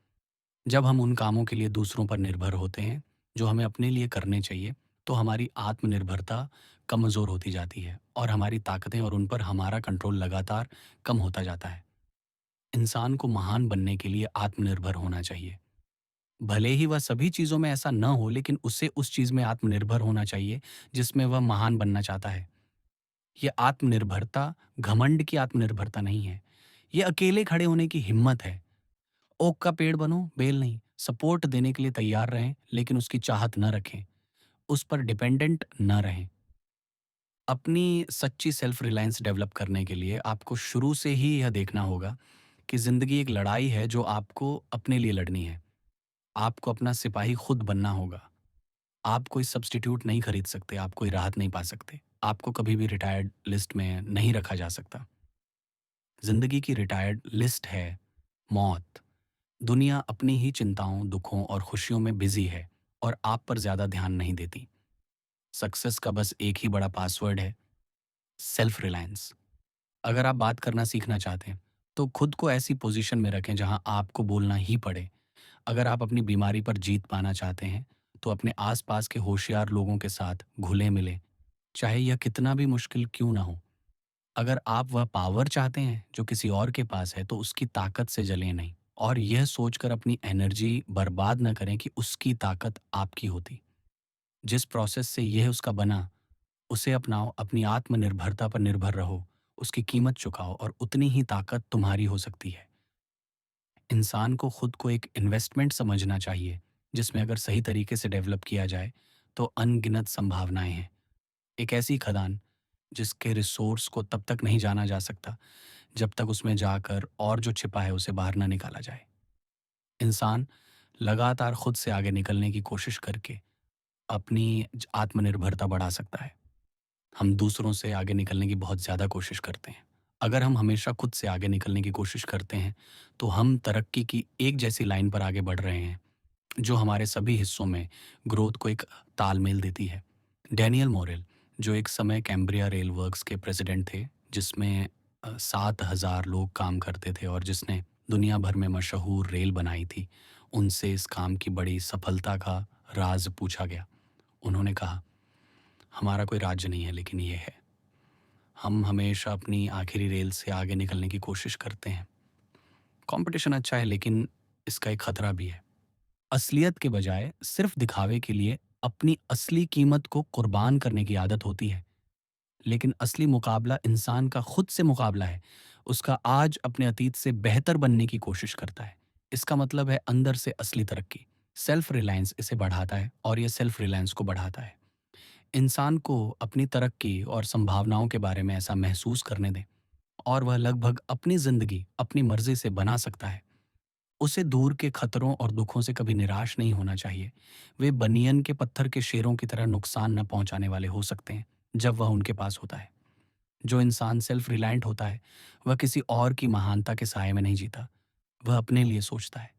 जब हम उन कामों के लिए दूसरों पर निर्भर होते हैं जो हमें अपने लिए करने चाहिए, तो हमारी आत्मनिर्भरता कमज़ोर होती जाती है और हमारी ताकतें और उन पर हमारा कंट्रोल लगातार कम होता जाता है। इंसान को महान बनने के लिए आत्मनिर्भर होना चाहिए। भले ही वह सभी चीज़ों में ऐसा न हो, लेकिन उसे उस चीज़ में आत्मनिर्भर होना चाहिए जिसमें वह महान बनना चाहता है। यह आत्मनिर्भरता घमंड की आत्मनिर्भरता नहीं है। ये अकेले खड़े होने की हिम्मत है। ओक का पेड़ बनो, बेल नहीं। सपोर्ट देने के लिए तैयार रहें, लेकिन उसकी चाहत न रखें। उस पर डिपेंडेंट न रहें। अपनी सच्ची सेल्फ रिलायंस डेवलप करने के लिए आपको शुरू से ही यह देखना होगा कि ज़िंदगी एक लड़ाई है जो आपको अपने लिए लड़नी है। आपको अपना सिपाही खुद बनना होगा। आप कोई सब्स्टिट्यूट नहीं खरीद सकते, आप कोई राहत नहीं पा सकते। आपको कभी भी रिटायर्ड लिस्ट में नहीं रखा जा सकता। ज़िंदगी की रिटायर्ड लिस्ट है मौत। दुनिया अपनी ही चिंताओं, दुखों और खुशियों में बिजी है और आप पर ज्यादा ध्यान नहीं देती। सक्सेस का बस एक ही बड़ा पासवर्ड है, सेल्फ रिलायंस। अगर आप बात करना सीखना चाहते हैं, तो खुद को ऐसी पोजीशन में रखें जहां आपको बोलना ही पड़े। अगर आप अपनी बीमारी पर जीत पाना चाहते हैं, तो अपने आसपास के होशियार लोगों के साथ घुले मिले, चाहे यह कितना भी मुश्किल क्यों ना हो। अगर आप वह पावर चाहते हैं जो किसी और के पास है, तो उसकी ताकत से जलें नहीं और यह सोचकर अपनी एनर्जी बर्बाद न करें कि उसकी ताकत आपकी होती। जिस प्रोसेस से यह उसका बना, उसे अपनाओ, अपनी आत्मनिर्भरता पर निर्भर रहो, उसकी कीमत चुकाओ और उतनी ही ताकत तुम्हारी हो सकती है। इंसान को खुद को एक इन्वेस्टमेंट समझना चाहिए, जिसमें अगर सही तरीके से डेवलप किया जाए, तो अनगिनत संभावनाएं हैं। एक ऐसी खदान जिसके रिसोर्स को तब तक नहीं जाना जा सकता जब तक उसमें जाकर और जो छिपा है उसे बाहर ना निकाला जाए। इंसान लगातार खुद से आगे निकलने की कोशिश करके अपनी आत्मनिर्भरता बढ़ा सकता है। हम दूसरों से आगे निकलने की बहुत ज़्यादा कोशिश करते हैं। अगर हम हमेशा खुद से आगे निकलने की कोशिश करते हैं, तो हम तरक्की की एक जैसी लाइन पर आगे बढ़ रहे हैं, जो हमारे सभी हिस्सों में ग्रोथ को एक तालमेल देती है। डैनियल मोरेल, जो एक समय कैम्ब्रिया रेल वर्क्स के प्रेसिडेंट थे, जिसमें 7,000 लोग काम करते थे और जिसने दुनिया भर में मशहूर रेल बनाई थी, उनसे इस काम की बड़ी सफलता का राज पूछा गया। उन्होंने कहा, हमारा कोई राज्य नहीं है, लेकिन ये है, हम हमेशा अपनी आखिरी रेल से आगे निकलने की कोशिश करते हैं। कंपटीशन अच्छा है, लेकिन इसका एक खतरा भी है। असलियत के बजाय सिर्फ दिखावे के लिए अपनी असली कीमत को कुर्बान करने की आदत होती है। लेकिन असली मुकाबला इंसान का खुद से मुकाबला है। उसका आज अपने अतीत से बेहतर बनने की कोशिश करता है। इसका मतलब है अंदर से असली तरक्की। सेल्फ रिलायंस इसे बढ़ाता है और यह सेल्फ रिलायंस को बढ़ाता है। इंसान को अपनी तरक्की और संभावनाओं के बारे में ऐसा महसूस करने दें और वह लगभग अपनी जिंदगी अपनी मर्जी से बना सकता है। उसे दूर के खतरों और दुखों से कभी निराश नहीं होना चाहिए। वे बनियन के पत्थर के शेरों की तरह नुकसान न पहुंचाने वाले हो सकते हैं जब वह उनके पास होता है। जो इंसान सेल्फ रिलायंट होता है, वह किसी और की महानता के साये में नहीं जीता। वह अपने लिए सोचता है,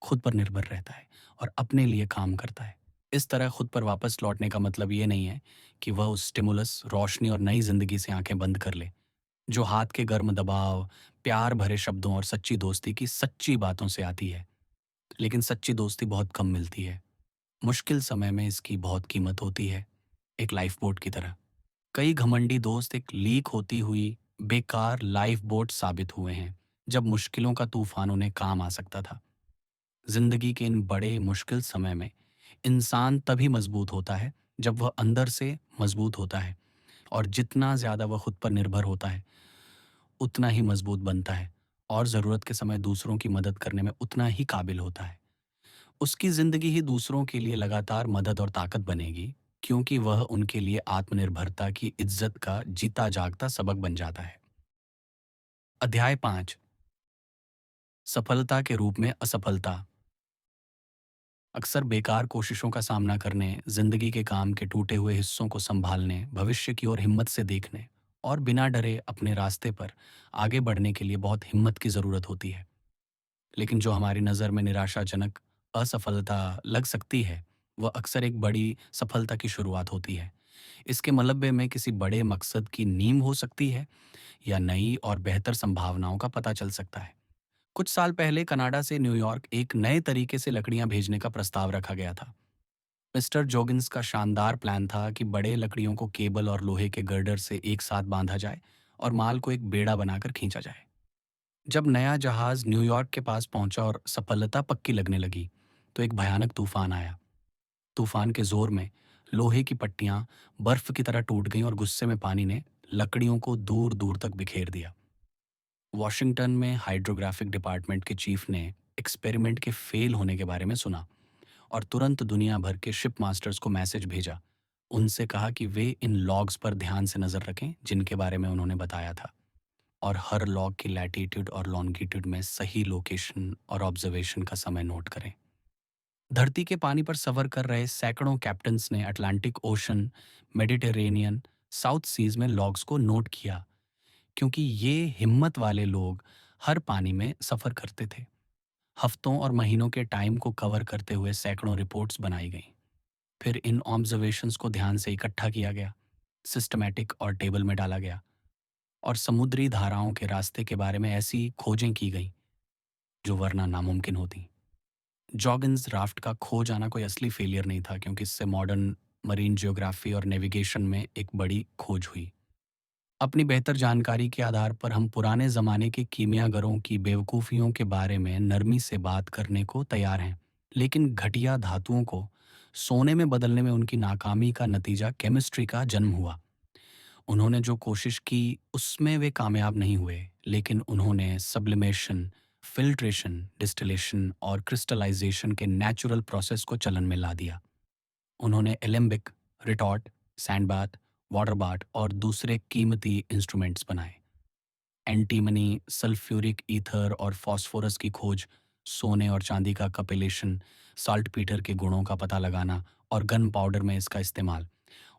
खुद पर निर्भर रहता है और अपने लिए काम करता है। इस तरह खुद पर वापस लौटने का मतलब ये नहीं है कि वह उस स्टिमुलस, रोशनी और नई जिंदगी से आंखें बंद कर ले, जो हाथ के गर्म दबाव, प्यार भरे शब्दों और सच्ची दोस्ती की सच्ची बातों से आती है। लेकिन सच्ची दोस्ती बहुत कम मिलती है। मुश्किल समय में इसकी बहुत कीमत होती है, एक लाइफ बोट की तरह। कई घमंडी दोस्त एक लीक होती हुई बेकार लाइफ बोट साबित हुए हैं, जब मुश्किलों का तूफान उन्हें काम आ सकता था। जिंदगी के इन बड़े मुश्किल समय में इंसान तभी मजबूत होता है जब वह अंदर से मजबूत होता है, और जितना ज्यादा वह खुद पर निर्भर होता है, उतना ही मजबूत बनता है और जरूरत के समय दूसरों की मदद करने में उतना ही काबिल होता है। उसकी जिंदगी ही दूसरों के लिए लगातार मदद और ताकत बनेगी, क्योंकि वह उनके लिए आत्मनिर्भरता की इज्जत का जीता जागता सबक बन जाता है। अध्याय 5, सफलता के रूप में असफलता। अक्सर बेकार कोशिशों का सामना करने, जिंदगी के काम के टूटे हुए हिस्सों को संभालने, भविष्य की ओर हिम्मत से देखने और बिना डरे अपने रास्ते पर आगे बढ़ने के लिए बहुत हिम्मत की ज़रूरत होती है। लेकिन जो हमारी नज़र में निराशाजनक असफलता लग सकती है, वह अक्सर एक बड़ी सफलता की शुरुआत होती है। इसके मलबे में किसी बड़े मकसद की नींव हो सकती है या नई और बेहतर संभावनाओं का पता चल सकता है। कुछ साल पहले कनाडा से न्यूयॉर्क एक नए तरीके से लकड़ियां भेजने का प्रस्ताव रखा गया था। मिस्टर जोगिन्स का शानदार प्लान था कि बड़े लकड़ियों को केबल और लोहे के गर्डर से एक साथ बांधा जाए और माल को एक बेड़ा बनाकर खींचा जाए। जब नया जहाज न्यूयॉर्क के पास पहुंचा और सफलता पक्की लगने लगी, तो एक भयानक तूफान आया। तूफान के जोर में लोहे की पट्टियां बर्फ की तरह टूट गईं और गुस्से में पानी ने लकड़ियों को दूर दूर तक बिखेर दिया। वॉशिंगटन में हाइड्रोग्राफिक डिपार्टमेंट के चीफ ने एक्सपेरिमेंट के फेल होने के बारे में सुना और तुरंत दुनिया भर के शिप मास्टर्स को मैसेज भेजा। उनसे कहा कि वे इन लॉग्स पर ध्यान से नज़र रखें जिनके बारे में उन्होंने बताया था, और हर लॉग की लैटीट्यूड और लॉन्गिट्यूड में सही लोकेशन और ऑब्जर्वेशन का समय नोट करें। धरती के पानी पर सफर कर रहे सैकड़ों कैप्टन्स ने Atlantic Ocean, Mediterranean, South Seas में लॉग्स को नोट किया, क्योंकि ये हिम्मत वाले लोग हर पानी में सफर करते थे। हफ्तों और महीनों के टाइम को कवर करते हुए सैकड़ों रिपोर्ट्स बनाई गईं। फिर इन ऑब्जर्वेशंस को ध्यान से इकट्ठा किया गया, सिस्टमैटिक और टेबल में डाला गया, और समुद्री धाराओं के रास्ते के बारे में ऐसी खोजें की गईं जो वरना नामुमकिन होती। जॉगिन्स राफ्ट का खो जाना कोई असली फेलियर नहीं था, क्योंकि इससे मॉडर्न मरीन जियोग्राफी और नेविगेशन में एक बड़ी खोज हुई। अपनी बेहतर जानकारी के आधार पर हम पुराने ज़माने के कीमियागरों की बेवकूफ़ियों के बारे में नरमी से बात करने को तैयार हैं, लेकिन घटिया धातुओं को सोने में बदलने में उनकी नाकामी का नतीजा केमिस्ट्री का जन्म हुआ। उन्होंने जो कोशिश की उसमें वे कामयाब नहीं हुए, लेकिन उन्होंने सब्लिमेशन, फिल्ट्रेशन, डिस्टिलेशन और क्रिस्टलाइजेशन के नेचुरल प्रोसेस को चलन में ला दिया। उन्होंने एलेम्बिक, रिटॉर्ट, सैंडबाथ, वाटर बाट और दूसरे कीमती इंस्ट्रूमेंट्स बनाए। एंटीमनी, सल्फ्यूरिक ईथर और फास्फोरस की खोज, सोने और चांदी का कपिलेशन, साल्टपीटर के गुणों का पता लगाना और गन पाउडर में इसका इस्तेमाल,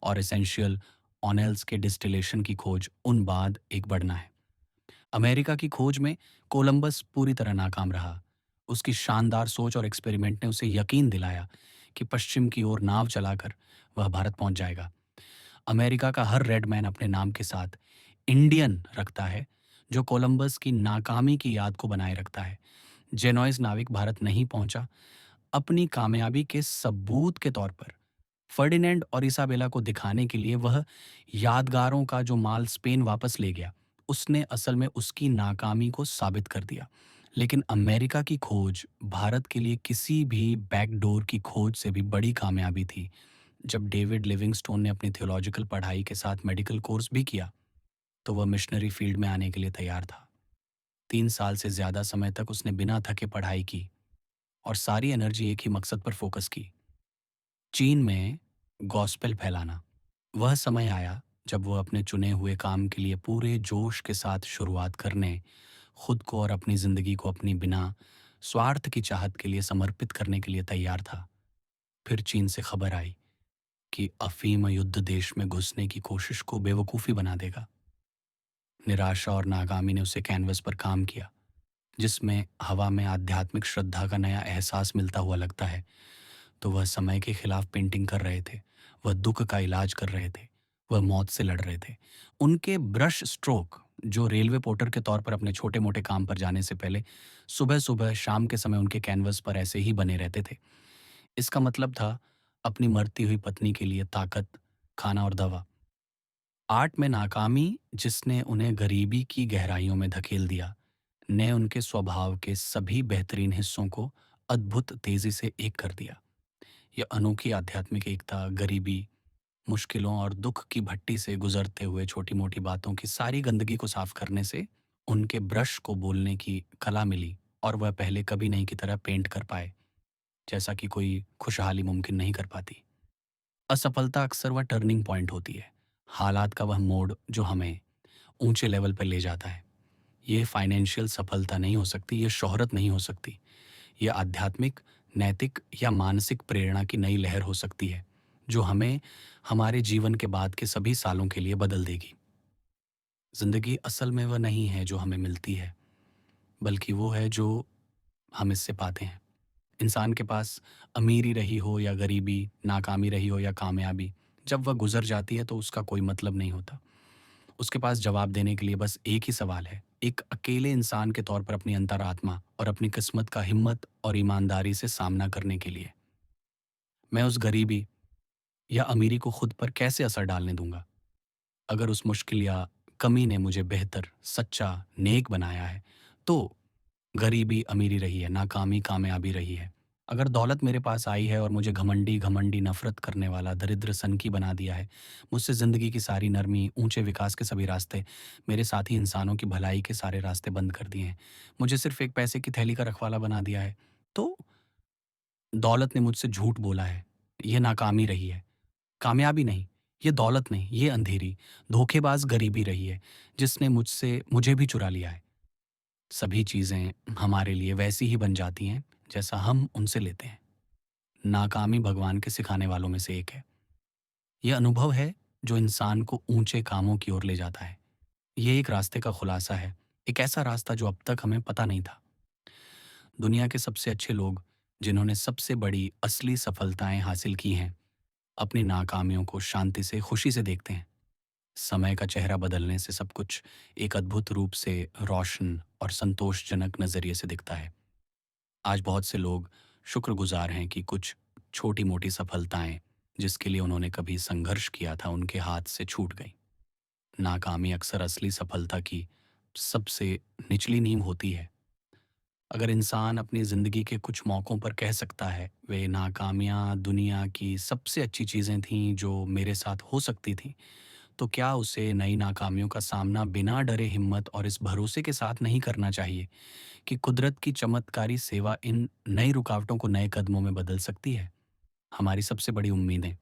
और एसेंशियल ऑनेल्स के डिस्टिलेशन की खोज उन बाद एक बढ़ना है। अमेरिका की खोज में कोलंबस पूरी तरह नाकाम रहा। उसकी शानदार सोच और एक्सपेरिमेंट ने उसे यकीन दिलाया कि पश्चिम की ओर नाव चलाकर वह भारत पहुंच जाएगा। अमेरिका का हर रेड मैन अपने नाम के साथ इंडियन रखता है, जो कोलंबस की नाकामी की याद को बनाए रखता है। जेनॉइस नाविक भारत नहीं पहुंचा, अपनी कामयाबी के सबूत के तौर पर। फर्डिनेंड और इसाबेला को दिखाने के लिए वह यादगारों का जो माल स्पेन वापस ले गया, उसने असल में उसकी नाकामी को साबित कर दिया। लेकिन अमेरिका की खोज भारत के लिए किसी भी बैकडोर की खोज से भी बड़ी कामयाबी थी। जब डेविड लिविंगस्टोन ने अपनी थियोलॉजिकल पढ़ाई के साथ मेडिकल कोर्स भी किया, तो वह मिशनरी फील्ड में आने के लिए तैयार था। 3 साल से ज़्यादा समय तक उसने बिना थके पढ़ाई की और सारी एनर्जी एक ही मकसद पर फोकस की, चीन में गॉस्पेल फैलाना। वह समय आया जब वह अपने चुने हुए काम के लिए पूरे जोश के साथ शुरुआत करने, खुद को और अपनी ज़िंदगी को अपनी बिना स्वार्थ की चाहत के लिए समर्पित करने के लिए तैयार था। फिर चीन से खबर आई कि अफीम युद्ध देश में घुसने की कोशिश को बेवकूफ़ी बना देगा। निराशा और नाकामी ने उसे कैनवस पर काम किया, जिसमें हवा में आध्यात्मिक श्रद्धा का नया एहसास मिलता हुआ लगता है। तो वह समय के खिलाफ पेंटिंग कर रहे थे, वह दुख का इलाज कर रहे थे, वह मौत से लड़ रहे थे। उनके ब्रश स्ट्रोक, जो रेलवे पोर्टर के तौर पर अपने छोटे मोटे काम पर जाने से पहले सुबह सुबह शाम के समय उनके कैनवस पर ऐसे ही बने रहते थे, इसका मतलब था अपनी मरती हुई पत्नी के लिए ताकत, खाना और दवा। आर्ट में नाकामी, जिसने उन्हें गरीबी की गहराइयों में धकेल दिया, ने उनके स्वभाव के सभी बेहतरीन हिस्सों को अद्भुत तेजी से एक कर दिया। यह अनोखी आध्यात्मिक एकता, गरीबी, मुश्किलों और दुख की भट्टी से गुजरते हुए छोटी मोटी बातों की सारी गंदगी को साफ करने से उनके ब्रश को बोलने की कला मिली, और वह पहले कभी नहीं की तरह पेंट कर पाए, जैसा कि कोई खुशहाली मुमकिन नहीं कर पाती। असफलता अक्सर वह टर्निंग पॉइंट होती है, हालात का वह मोड़ जो हमें ऊंचे लेवल पर ले जाता है। ये फाइनेंशियल सफलता नहीं हो सकती, ये शोहरत नहीं हो सकती, ये आध्यात्मिक, नैतिक या मानसिक प्रेरणा की नई लहर हो सकती है, जो हमें हमारे जीवन के बाद के सभी सालों के लिए बदल देगी। ज़िंदगी असल में वह नहीं है जो हमें मिलती है, बल्कि वो है जो हम इससे पाते हैं। इंसान के पास अमीरी रही हो या गरीबी, नाकामी रही हो या कामयाबी, जब वह गुज़र जाती है तो उसका कोई मतलब नहीं होता। उसके पास जवाब देने के लिए बस एक ही सवाल है, एक अकेले इंसान के तौर पर अपनी अंतरात्मा और अपनी किस्मत का हिम्मत और ईमानदारी से सामना करने के लिए। मैं उस गरीबी या अमीरी को खुद पर कैसे असर डालने दूँगा? अगर उस मुश्किल या कमी ने मुझे बेहतर, सच्चा, नेक बनाया है, तो गरीबी अमीरी रही है, नाकामी कामयाबी रही है। अगर दौलत मेरे पास आई है और मुझे घमंडी नफ़रत करने वाला, दरिद्र सनकी बना दिया है, मुझसे ज़िंदगी की सारी नरमी, ऊँचे विकास के सभी रास्ते, मेरे साथी इंसानों की भलाई के सारे रास्ते बंद कर दिए हैं, मुझे सिर्फ़ एक पैसे की थैली का रखवाला बना दिया है, तो दौलत ने मुझसे झूठ बोला है, ये नाकामी रही है। कामयाबी नहीं, ये दौलत नहीं, ये अंधेरी, धोखेबाज़ गरीबी रही है, जिसने मुझे भी चुरा लिया है। सभी चीज़ें हमारे लिए वैसी ही बन जाती हैं, जैसा हम उनसे लेते हैं। नाकामी भगवान के सिखाने वालों में से एक है। ये अनुभव है जो इंसान को ऊँचे कामों की ओर ले जाता है। ये एक रास्ते का खुलासा है, एक ऐसा रास्ता जो अब तक हमें पता नहीं था। दुनिया के सबसे अच्छे लोग, जिन्होंने सबसे बड़ी असली सफलताएँ हासिल की हैं, अपनी नाकामियों को शांति से, खुशी से देखते हैं। समय का चेहरा बदलने से सब कुछ एक अद्भुत रूप से रोशन और संतोषजनक नज़रिए से दिखता है। आज बहुत से लोग शुक्रगुजार हैं कि कुछ छोटी-मोटी सफलताएँ, जिसके लिए उन्होंने कभी संघर्ष किया था, उनके हाथ से छूट गईं। नाकामी अक्सर असली सफलता की सबसे निचली नींव होती है। अगर इंसान अपनी ज़िंदगी के कुछ मौक़ों पर कह सकता है, वे नाकामियाँ दुनिया की सबसे अच्छी चीज़ें थीं जो मेरे साथ हो सकती थीं, तो क्या उसे नई नाकामियों का सामना बिना डरे हिम्मत और इस भरोसे के साथ नहीं करना चाहिए कि कुदरत की चमत्कारी सेवा इन नई रुकावटों को नए कदमों में बदल सकती है? हमारी सबसे बड़ी उम्मीदें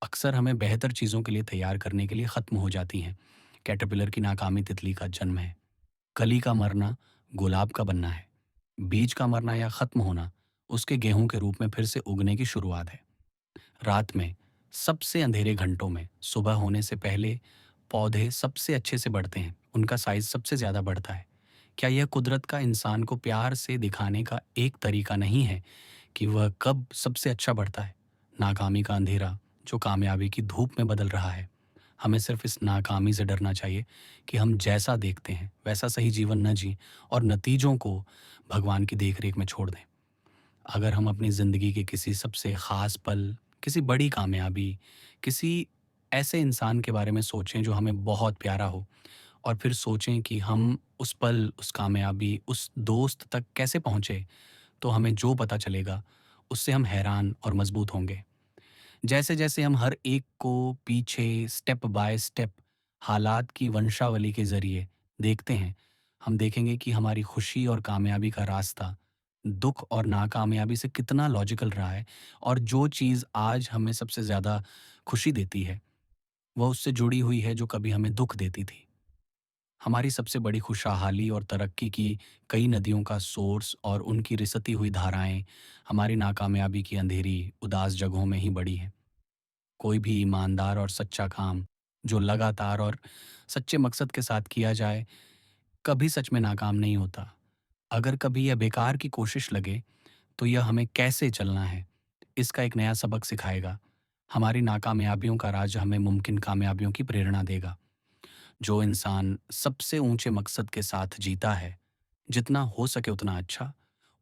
अक्सर हमें बेहतर चीज़ों के लिए तैयार करने के लिए ख़त्म हो जाती हैं। कैटरपिलर की नाकामी तितली का जन्म है। कली का मरना गुलाब का बनना है। बीज का मरना या ख़त्म होना उसके गेहूं के रूप में फिर से उगने की शुरुआत है। रात में सबसे अंधेरे घंटों में सुबह होने से पहले पौधे सबसे अच्छे से बढ़ते हैं, उनका साइज सबसे ज़्यादा बढ़ता है। क्या यह कुदरत का इंसान को प्यार से दिखाने का एक तरीका नहीं है कि वह कब सबसे अच्छा बढ़ता है? नाकामी का अंधेरा जो कामयाबी की धूप में बदल रहा है। हमें सिर्फ इस नाकामी से डरना चाहिए कि हम जैसा देखते हैं वैसा सही जीवन न जिएं और नतीजों को भगवान की देख-रेख में छोड़ दें। अगर हम अपनी ज़िंदगी के किसी सबसे ख़ास पल, किसी बड़ी कामयाबी, किसी ऐसे इंसान के बारे में सोचें जो हमें बहुत प्यारा हो और फिर सोचें कि हम उस पल, उस कामयाबी, उस दोस्त तक कैसे पहुँचे, तो हमें जो पता चलेगा, उससे हम हैरान और मज़बूत होंगे। जैसे-जैसे हम हर एक को पीछे स्टेप बाय स्टेप हालात की वंशावली के ज़रिए देखते हैं, हम देखेंगे कि हमारी खुशी और कामयाबी का रास्ता दुःख और नाकामयाबी से कितना लॉजिकल रहा है और जो चीज़ आज हमें सबसे ज़्यादा खुशी देती है, वह उससे जुड़ी हुई है जो कभी हमें दुःख देती थी। हमारी सबसे बड़ी खुशहाली और तरक्की की कई नदियों का सोर्स और उनकी रिसती हुई धाराएँ हमारी नाकामयाबी की अंधेरी, उदास जगहों में ही बड़ी हैं। कोई भी ईमानदार और सच्चा काम जो लगातार और सच्चे मकसद के साथ किया जाए, कभी सच में नाकाम नहीं होता। अगर कभी यह बेकार की कोशिश लगे, तो यह हमें कैसे चलना है, इसका एक नया सबक सिखाएगा। हमारी नाकामयाबियों का राज हमें मुमकिन कामयाबियों की प्रेरणा देगा। जो इंसान सबसे ऊंचे मकसद के साथ जीता है, जितना हो सके उतना अच्छा,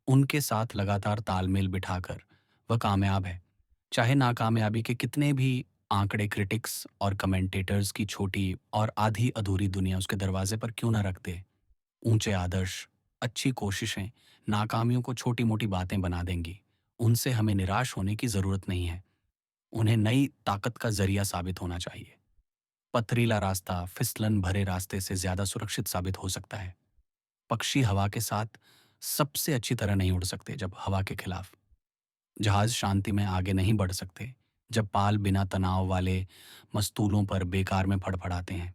उनके साथ लगातार तालमेल बिठाकर वह कामयाब है। चाहे नाकामयाबी के कितने भी आंकड़े क्रिटिक्स और कमेंटेटर्स की छोटी और आधी अधूरी दुनिया उसके दरवाजे पर क्यों ना रख दे। ऊंचे आदर्श, अच्छी कोशिशें नाकामियों को छोटी-मोटी बातें बना देंगी। उनसे हमें निराश होने की ज़रूरत नहीं है। उन्हें नई ताकत का ज़रिया साबित होना चाहिए। पथरीला रास्ता फिसलन भरे रास्ते से ज़्यादा सुरक्षित साबित हो सकता है। पक्षी हवा के साथ सबसे अच्छी तरह नहीं उड़ सकते जब हवा के खिलाफ। जहाज़ शांति में आगे नहीं बढ़ सकते जब पाल बिना तनाव वाले मस्तूलों पर बेकार में फड़फड़ाते हैं।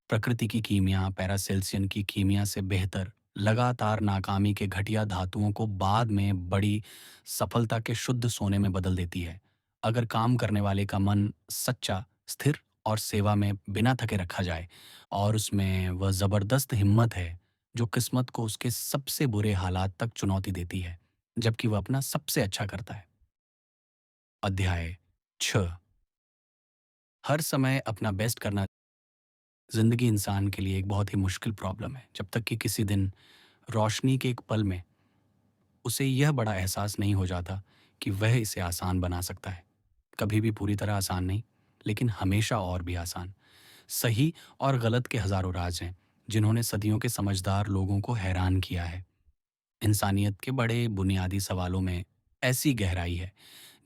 प्रकृति की कीमिया पैरासेल्सियन की कीमिया से बेहतर, लगातार नाकामी के घटिया धातुओं को बाद में बड़ी सफलता के शुद्ध सोने में बदल देती है। अगर काम करने वाले का मन सच्चा, स्थिर और सेवा में बिना थके रखा जाए और उसमें वह ज़बरदस्त हिम्मत है जो किस्मत को उसके सबसे बुरे हालात तक चुनौती देती है, जबकि वह अपना सबसे अच्छा करता है। अध्याय 6। हर समय अपना बेस्ट करना। ज़िंदगी इंसान के लिए एक बहुत ही मुश्किल प्रॉब्लम है, जब तक कि किसी दिन रोशनी के एक पल में उसे यह बड़ा एहसास नहीं हो जाता कि वह इसे आसान बना सकता है। कभी भी पूरी तरह आसान नहीं, लेकिन हमेशा और भी आसान। सही और गलत के हज़ारों राज हैं, जिन्होंने सदियों के समझदार लोगों को हैरान किया है। इंसानियत के बड़े बुनियादी सवालों में ऐसी गहराई है,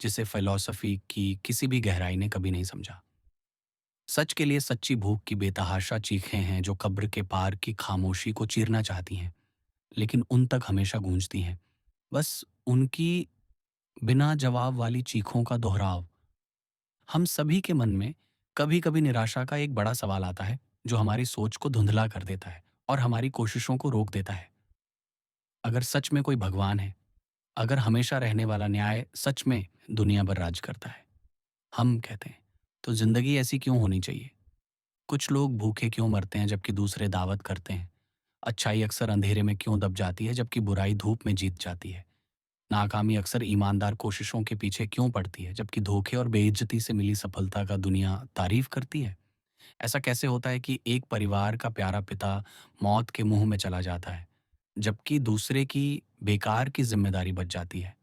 जिसे फ़िलॉसफ़ी की किसी भी गहराई ने कभी नहीं समझा। सच के लिए सच्ची भूख की बेतहाशा चीखें हैं जो कब्र के पार की खामोशी को चीरना चाहती हैं, लेकिन उन तक हमेशा गूंजती हैं। बस उनकी बिना जवाब वाली चीखों का दोहराव। हम सभी के मन में कभी-कभी निराशा का एक बड़ा सवाल आता है, जो हमारी सोच को धुंधला कर देता है और हमारी कोशिशों को रोक देता है। अगर सच में कोई भगवान है, अगर हमेशा रहने वाला न्याय सच में दुनिया पर राज करता है, हम कहते हैं, तो जिंदगी ऐसी क्यों होनी चाहिए? कुछ लोग भूखे क्यों मरते हैं जबकि दूसरे दावत करते हैं? अच्छाई अक्सर अंधेरे में क्यों दब जाती है जबकि बुराई धूप में जीत जाती है? नाकामी अक्सर ईमानदार कोशिशों के पीछे क्यों पड़ती है जबकि धोखे और बेइज्जती से मिली सफलता का दुनिया तारीफ करती है? ऐसा कैसे होता है कि एक परिवार का प्यारा पिता मौत के मुंह में चला जाता है जबकि दूसरे की बेकार की जिम्मेदारी बच जाती है?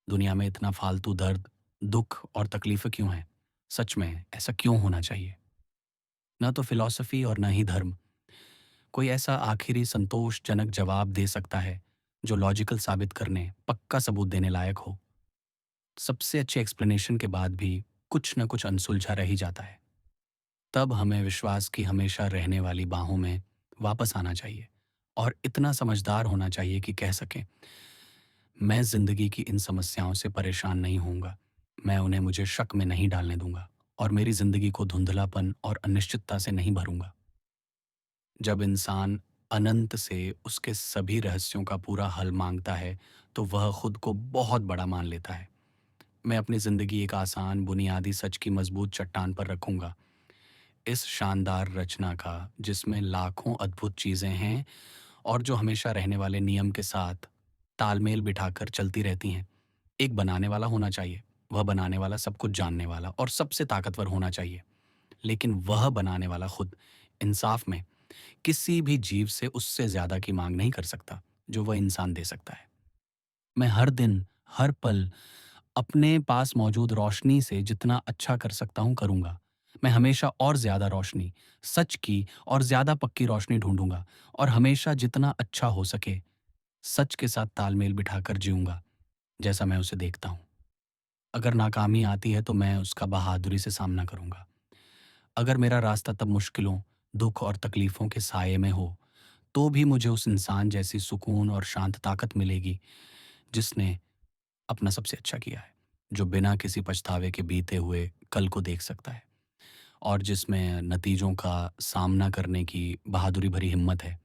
दुनिया में इतना फालतू दर्द, दुख और तकलीफें क्यों हैं? सच में ऐसा क्यों होना चाहिए? न तो फिलॉसफी और न ही धर्म कोई ऐसा आखिरी संतोषजनक जवाब दे सकता है जो लॉजिकल साबित करने, पक्का सबूत देने लायक हो। सबसे अच्छे एक्सप्लेनेशन के बाद भी कुछ न कुछ अनसुलझा रह ही जाता है। तब हमें विश्वास की हमेशा रहने वाली बाहों में वापस आना चाहिए और इतना समझदार होना चाहिए कि कह सकें, मैं जिंदगी की इन समस्याओं से परेशान नहीं होऊंगा, मैं उन्हें मुझे शक में नहीं डालने दूंगा और मेरी जिंदगी को धुंधलापन और अनिश्चितता से नहीं भरूंगा। जब इंसान अनंत से उसके सभी रहस्यों का पूरा हल मांगता है, तो वह खुद को बहुत बड़ा मान लेता है। मैं अपनी ज़िंदगी एक आसान, बुनियादी सच की मज़बूत चट्टान पर रखूँगा। इस शानदार रचना का, जिसमें लाखों अद्भुत चीज़ें हैं और जो हमेशा रहने वाले नियम के साथ तालमेल बिठाकर चलती रहती हैं। एक बनाने वाला होना चाहिए। वह बनाने वाला सब कुछ जानने वाला और सबसे ताकतवर होना चाहिए। लेकिन वह बनाने वाला खुद, इंसाफ में, किसी भी जीव से उससे ज़्यादा की माँग नहीं कर सकता, जो वह इंसान दे सकता है। मैं हर दिन, हर पल अपने पास मौजूद रोशनी से जितना अच्छा कर सकता हूँ करूँगा। मैं हमेशा और ज़्यादा रोशनी, सच की और ज़्यादा पक्की रोशनी ढूँढूँगा और हमेशा जितना अच्छा हो सके, सच के साथ तालमेल बिठाकर जीऊँगा, जैसा मैं उसे देखता हूँ। अगर नाकामी आती है तो मैं उसका बहादुरी से सामना करूँगा। अगर मेरा रास्ता तब मुश्किलों, दुख और तकलीफ़ों के साये में हो, तो भी मुझे उस इंसान जैसी सुकून और शांत ताकत मिलेगी, जिसने अपना सबसे अच्छा किया है, जो बिना किसी पछतावे के बीते हुए कल को देख सकता है और जिसमें नतीजों का सामना करने की बहादुरी भरी हिम्मत है,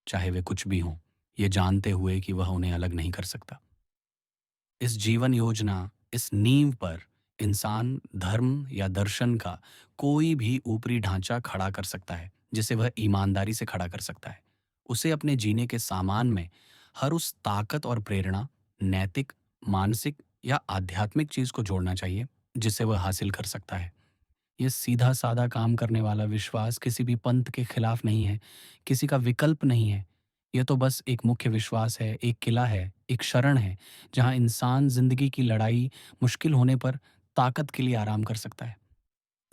चाहे वे कुछ भी हों, ये जानते हुए कि वह उन्हें अलग नहीं कर सकता। इस जीवन योजना, इस नींव पर इंसान धर्म या दर्शन का कोई भी ऊपरी ढांचा खड़ा कर सकता है, जिसे वह ईमानदारी से खड़ा कर सकता है। उसे अपने जीने के सामान में हर उस ताकत और प्रेरणा, नैतिक, मानसिक या आध्यात्मिक चीज को जोड़ना चाहिए, जिसे वह हासिल कर सकता है। ये सीधा-सादा काम करने वाला विश्वास किसी भी पंथ के खिलाफ नहीं है, किसी का विकल्प नहीं है। ये तो बस एक मुख्य विश्वास है, एक किला है, एक शरण है, जहाँ इंसान ज़िंदगी की लड़ाई मुश्किल होने पर ताकत के लिए आराम कर सकता है।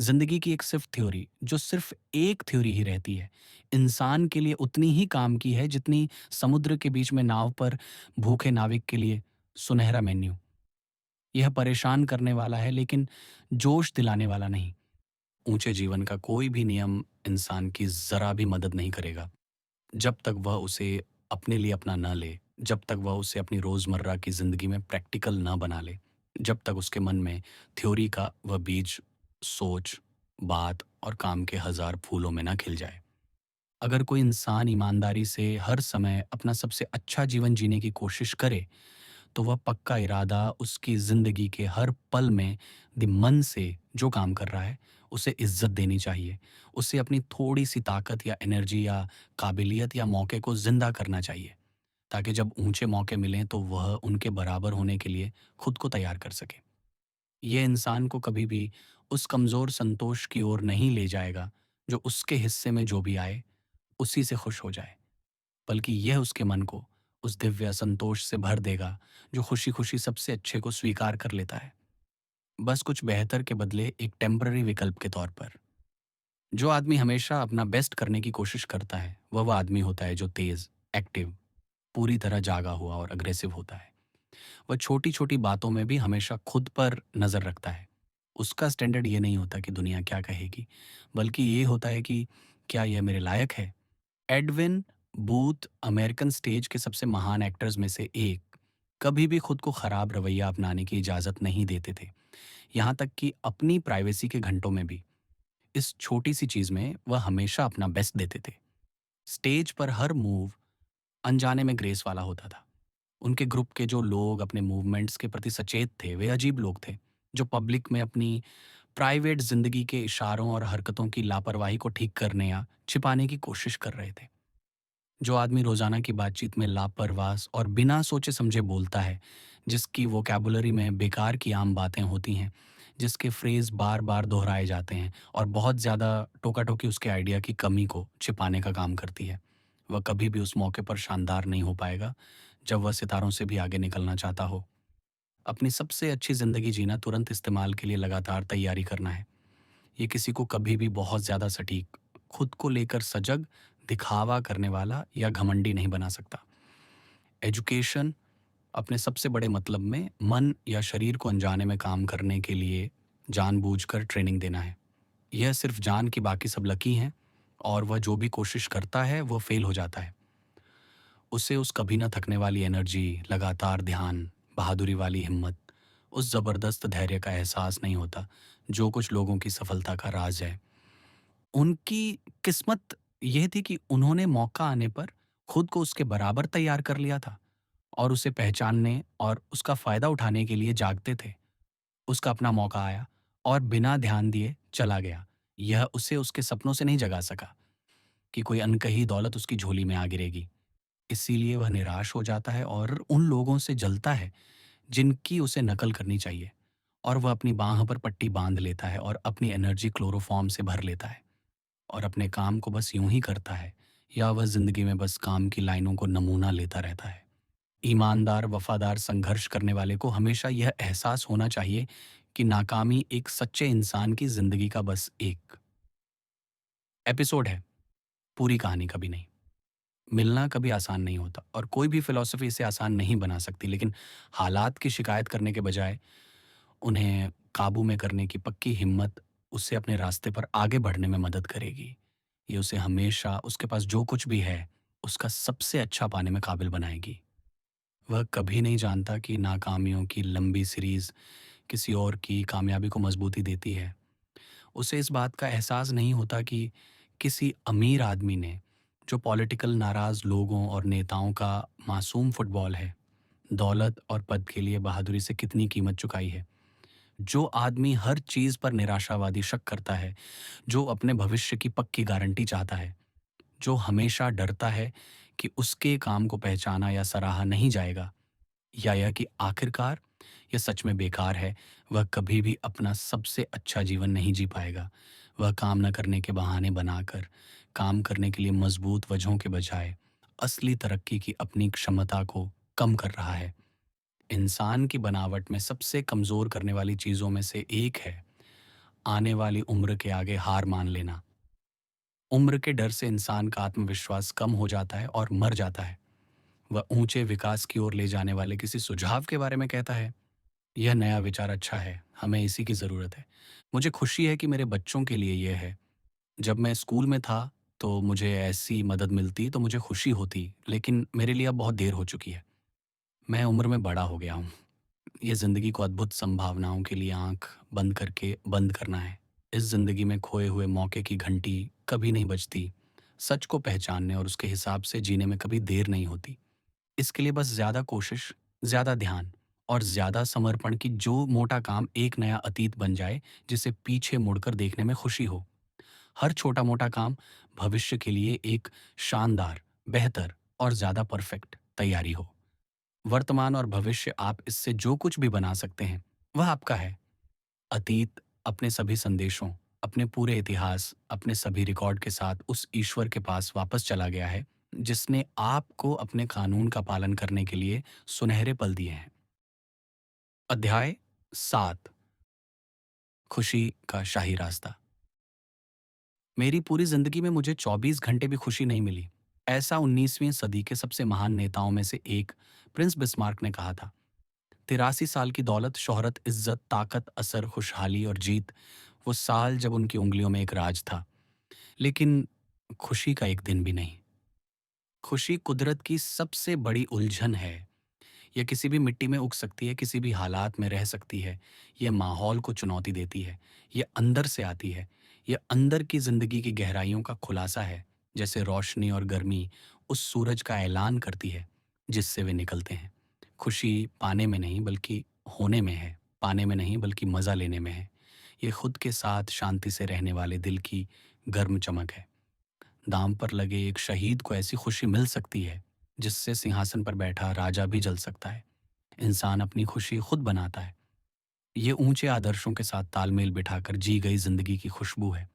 ज़िंदगी की एक सिर्फ़ थ्योरी, जो सिर्फ़ एक थ्योरी ही रहती है, इंसान के लिए उतनी ही काम की है जितनी समुद्र के बीच में नाव पर भूखे नाविक के लिए सुनहरा मेन्यू। यह परेशान करने वाला है लेकिन जोश दिलाने वाला नहीं। ऊंचे जीवन का कोई भी नियम इंसान की जरा भी मदद नहीं करेगा जब तक वह उसे अपने लिए अपना न ले, जब तक वह उसे अपनी रोजमर्रा की जिंदगी में प्रैक्टिकल न बना ले, जब तक उसके मन में थ्योरी का वह बीज सोच, बात और काम के हजार फूलों में न खिल जाए। अगर कोई इंसान ईमानदारी से हर समय अपना सबसे अच्छा जीवन जीने की कोशिश करे, तो वह पक्का इरादा उसकी ज़िंदगी के हर पल में मन से जो काम कर रहा है, उसे इज़्ज़त देनी चाहिए। उसे अपनी थोड़ी-सी ताकत या एनर्जी या काबिलियत या मौके को ज़िंदा करना चाहिए, ताकि जब ऊँचे मौके मिलें, तो वह उनके बराबर होने के लिए खुद को तैयार कर सके। ये इंसान को कभी भी उस कमज़ोर संतोष की ओर नहीं ले जाएगा, जो उसके हिस्से में जो भी आए, उसी से खुश हो जाए। बल्कि यह उसके मन को उस दिव्य संतोष से भर देगा, जो खुशी-खुशी सबसे अच्छे को स्वीकार कर लेता है, बस कुछ बेहतर के बदले एक टेम्पररी विकल्प के तौर पर। जो आदमी हमेशा अपना बेस्ट करने की कोशिश करता है, वह आदमी होता है जो तेज़, एक्टिव, पूरी तरह जागा हुआ और अग्रेसिव होता है। वह छोटी-छोटी बातों में भी हमेशा खुद पर नज़र रखता है। उसका स्टैंडर्ड ये नहीं होता कि दुनिया क्या कहेगी, बल्कि ये होता है कि क्या यह मेरे लायक है? एडविन बूथ अमेरिकन स्टेज के सबसे महान एक्टर्स में से एक, कभी भी खुद को खराब रवैया अपनाने की इजाज़त नहीं देते थे। यहाँ तक कि अपनी प्राइवेसी के घंटों में भी। इस छोटी सी चीज़ में वह हमेशा अपना बेस्ट देते थे। स्टेज पर हर मूव अनजाने में ग्रेस वाला होता था। उनके ग्रुप के जो लोग अपने मूवमेंट्स के प्रति सचेत थे, वे अजीब लोग थे, जो पब्लिक में अपनी प्राइवेट ज़िंदगी के इशारों और हरकतों की लापरवाही को ठीक करने या छिपाने की कोशिश कर रहे थे। जो आदमी रोज़ाना की बातचीत में लापरवाह और बिना सोचे समझे बोलता है, जिसकी वोकैबुलरी में बेकार की आम बातें होती हैं, जिसके फ्रेज़ बार-बार दोहराए जाते हैं और बहुत ज़्यादा टोका-टोकी उसके आइडिया की कमी को छिपाने का काम करती है, वह कभी भी उस मौके पर शानदार नहीं हो पाएगा, जब वह सितारों से भी आगे निकलना चाहता हो। अपनी सबसे अच्छी ज़िंदगी जीना तुरंत इस्तेमाल के लिए लगातार तैयारी करना है। ये किसी को कभी भी बहुत ज़्यादा सटीक, खुद को लेकर सजग, दिखावा करने वाला या घमंडी नहीं बना सकता। एजुकेशन अपने सबसे बड़े मतलब में मन या शरीर को अनजाने में काम करने के लिए जानबूझकर ट्रेनिंग देना है। यह सिर्फ जान की बाकी सब लकी हैं, और वह जो भी कोशिश करता है, वह फेल हो जाता है। उसे उस कभी ना थकने वाली एनर्जी, लगातार ध्यान, बहादुरी वाली हिम्मत, उस ज़बरदस्त धैर्य का एहसास नहीं होता, जो कुछ लोगों की सफलता का राज है। उनकी किस्मत यह थी कि उन्होंने मौका आने पर खुद को उसके बराबर तैयार कर लिया था, और उसे पहचानने और उसका फ़ायदा उठाने के लिए जागते थे। उसका अपना मौका आया और बिना ध्यान दिए चला गया। यह उसे उसके सपनों से नहीं जगा सका कि कोई अनकही दौलत उसकी झोली में आ गिरेगी। इसीलिए वह निराश हो जाता है और उन लोगों से जलता है जिनकी उसे नकल करनी चाहिए, और वह अपनी बाँह पर पट्टी बाँध लेता है और अपनी एनर्जी क्लोरोफॉर्म से भर लेता है और अपने काम को बस यूं ही करता है, या वह जिंदगी में बस काम की लाइनों को नमूना लेता रहता है। ईमानदार, वफादार, संघर्ष करने वाले को हमेशा यह एहसास होना चाहिए कि नाकामी एक सच्चे इंसान की जिंदगी का बस एक एपिसोड है, पूरी कहानी कभी नहीं। मिलना कभी आसान नहीं होता, और कोई भी फिलॉसफी इसे आसान नहीं बना सकती, लेकिन हालात की शिकायत करने के बजाय उन्हें काबू में करने की पक्की हिम्मत उसे अपने रास्ते पर आगे बढ़ने में मदद करेगी। ये उसे हमेशा उसके पास जो कुछ भी है, उसका सबसे अच्छा पाने में काबिल बनाएगी। वह कभी नहीं जानता कि नाकामियों की लंबी सीरीज़ किसी और की कामयाबी को मजबूती देती है। उसे इस बात का एहसास नहीं होता कि किसी अमीर आदमी ने, जो पॉलिटिकल नाराज़ लोगों और नेताओं का मासूम फुटबॉल है, दौलत और पद के लिए बहादुरी से कितनी कीमत चुकाई है। जो आदमी हर चीज़ पर निराशावादी शक करता है, जो अपने भविष्य की पक्की गारंटी चाहता है, जो हमेशा डरता है कि उसके काम को पहचाना या सराहा नहीं जाएगा, या यह कि आखिरकार यह सच में बेकार है, वह कभी भी अपना सबसे अच्छा जीवन नहीं जी पाएगा। वह काम न करने के बहाने बनाकर, काम करने के लिए मजबूत वजहों के बजाय असली तरक्की की अपनी क्षमता को कम कर रहा है। इंसान की बनावट में सबसे कमज़ोर करने वाली चीज़ों में से एक है आने वाली उम्र के आगे हार मान लेना। उम्र के डर से इंसान का आत्मविश्वास कम हो जाता है और मर जाता है। वह ऊंचे विकास की ओर ले जाने वाले किसी सुझाव के बारे में कहता है, यह नया विचार अच्छा है, हमें इसी की ज़रूरत है। मुझे खुशी है कि मेरे बच्चों के लिए यह है। जब मैं स्कूल में था, तो मुझे ऐसी मदद मिलती तो मुझे खुशी होती, लेकिन मेरे लिए अब बहुत देर हो चुकी है। मैं उम्र में बड़ा हो गया हूँ। ये ज़िंदगी को अद्भुत संभावनाओं के लिए आँख बंद करके बंद करना है। इस ज़िंदगी में खोए हुए मौके की घंटी कभी नहीं बजती। सच को पहचानने और उसके हिसाब से जीने में कभी देर नहीं होती। इसके लिए बस ज़्यादा कोशिश, ज़्यादा ध्यान और ज़्यादा समर्पण की जो मोटा काम एक नया अतीत बन जाए, जिसे पीछे मुड़कर देखने में खुशी हो। हर छोटा-मोटा काम भविष्य के लिए एक शानदार, बेहतर और ज़्यादा परफेक्ट तैयारी हो। वर्तमान और भविष्य आप इससे जो कुछ भी बना सकते हैं, वह आपका है। अतीत अपने सभी संदेशों, अपने पूरे इतिहास, अपने सभी रिकॉर्ड के साथ उस ईश्वर के पास वापस चला गया है, जिसने आपको अपने कानून का पालन करने के लिए सुनहरे पल दिए हैं। अध्याय 7, खुशी का शाही रास्ता। मेरी पूरी जिंदगी में मुझे 24 घंटे भी खुशी नहीं मिली। ऐसा 19वीं सदी के सबसे महान नेताओं में से एक प्रिंस बिस्मार्क ने कहा था। 83 साल की दौलत, शोहरत, इज्जत, ताकत, असर, खुशहाली और जीत, वो साल जब उनकी उंगलियों में एक राज था। लेकिन खुशी का एक दिन भी नहीं। खुशी कुदरत की सबसे बड़ी उलझन है। यह किसी भी मिट्टी में उग सकती है, किसी भी हालात में रह सकती है। यह माहौल को चुनौती देती है। यह अंदर से आती है। यह अंदर की जिंदगी की गहराइयों का खुलासा है। जैसे रोशनी और गर्मी उस सूरज का ऐलान करती है जिससे वे निकलते हैं। खुशी पाने में नहीं बल्कि होने में है। पाने में नहीं बल्कि मज़ा लेने में है। ये खुद के साथ शांति से रहने वाले दिल की गर्म चमक है। दाम पर लगे एक शहीद को ऐसी खुशी मिल सकती है जिससे सिंहासन पर बैठा राजा भी जल सकता है। इंसान अपनी खुशी खुद बनाता है। ये ऊंचे आदर्शों के साथ तालमेल बिठाकर जी गई जिंदगी की खुशबू है।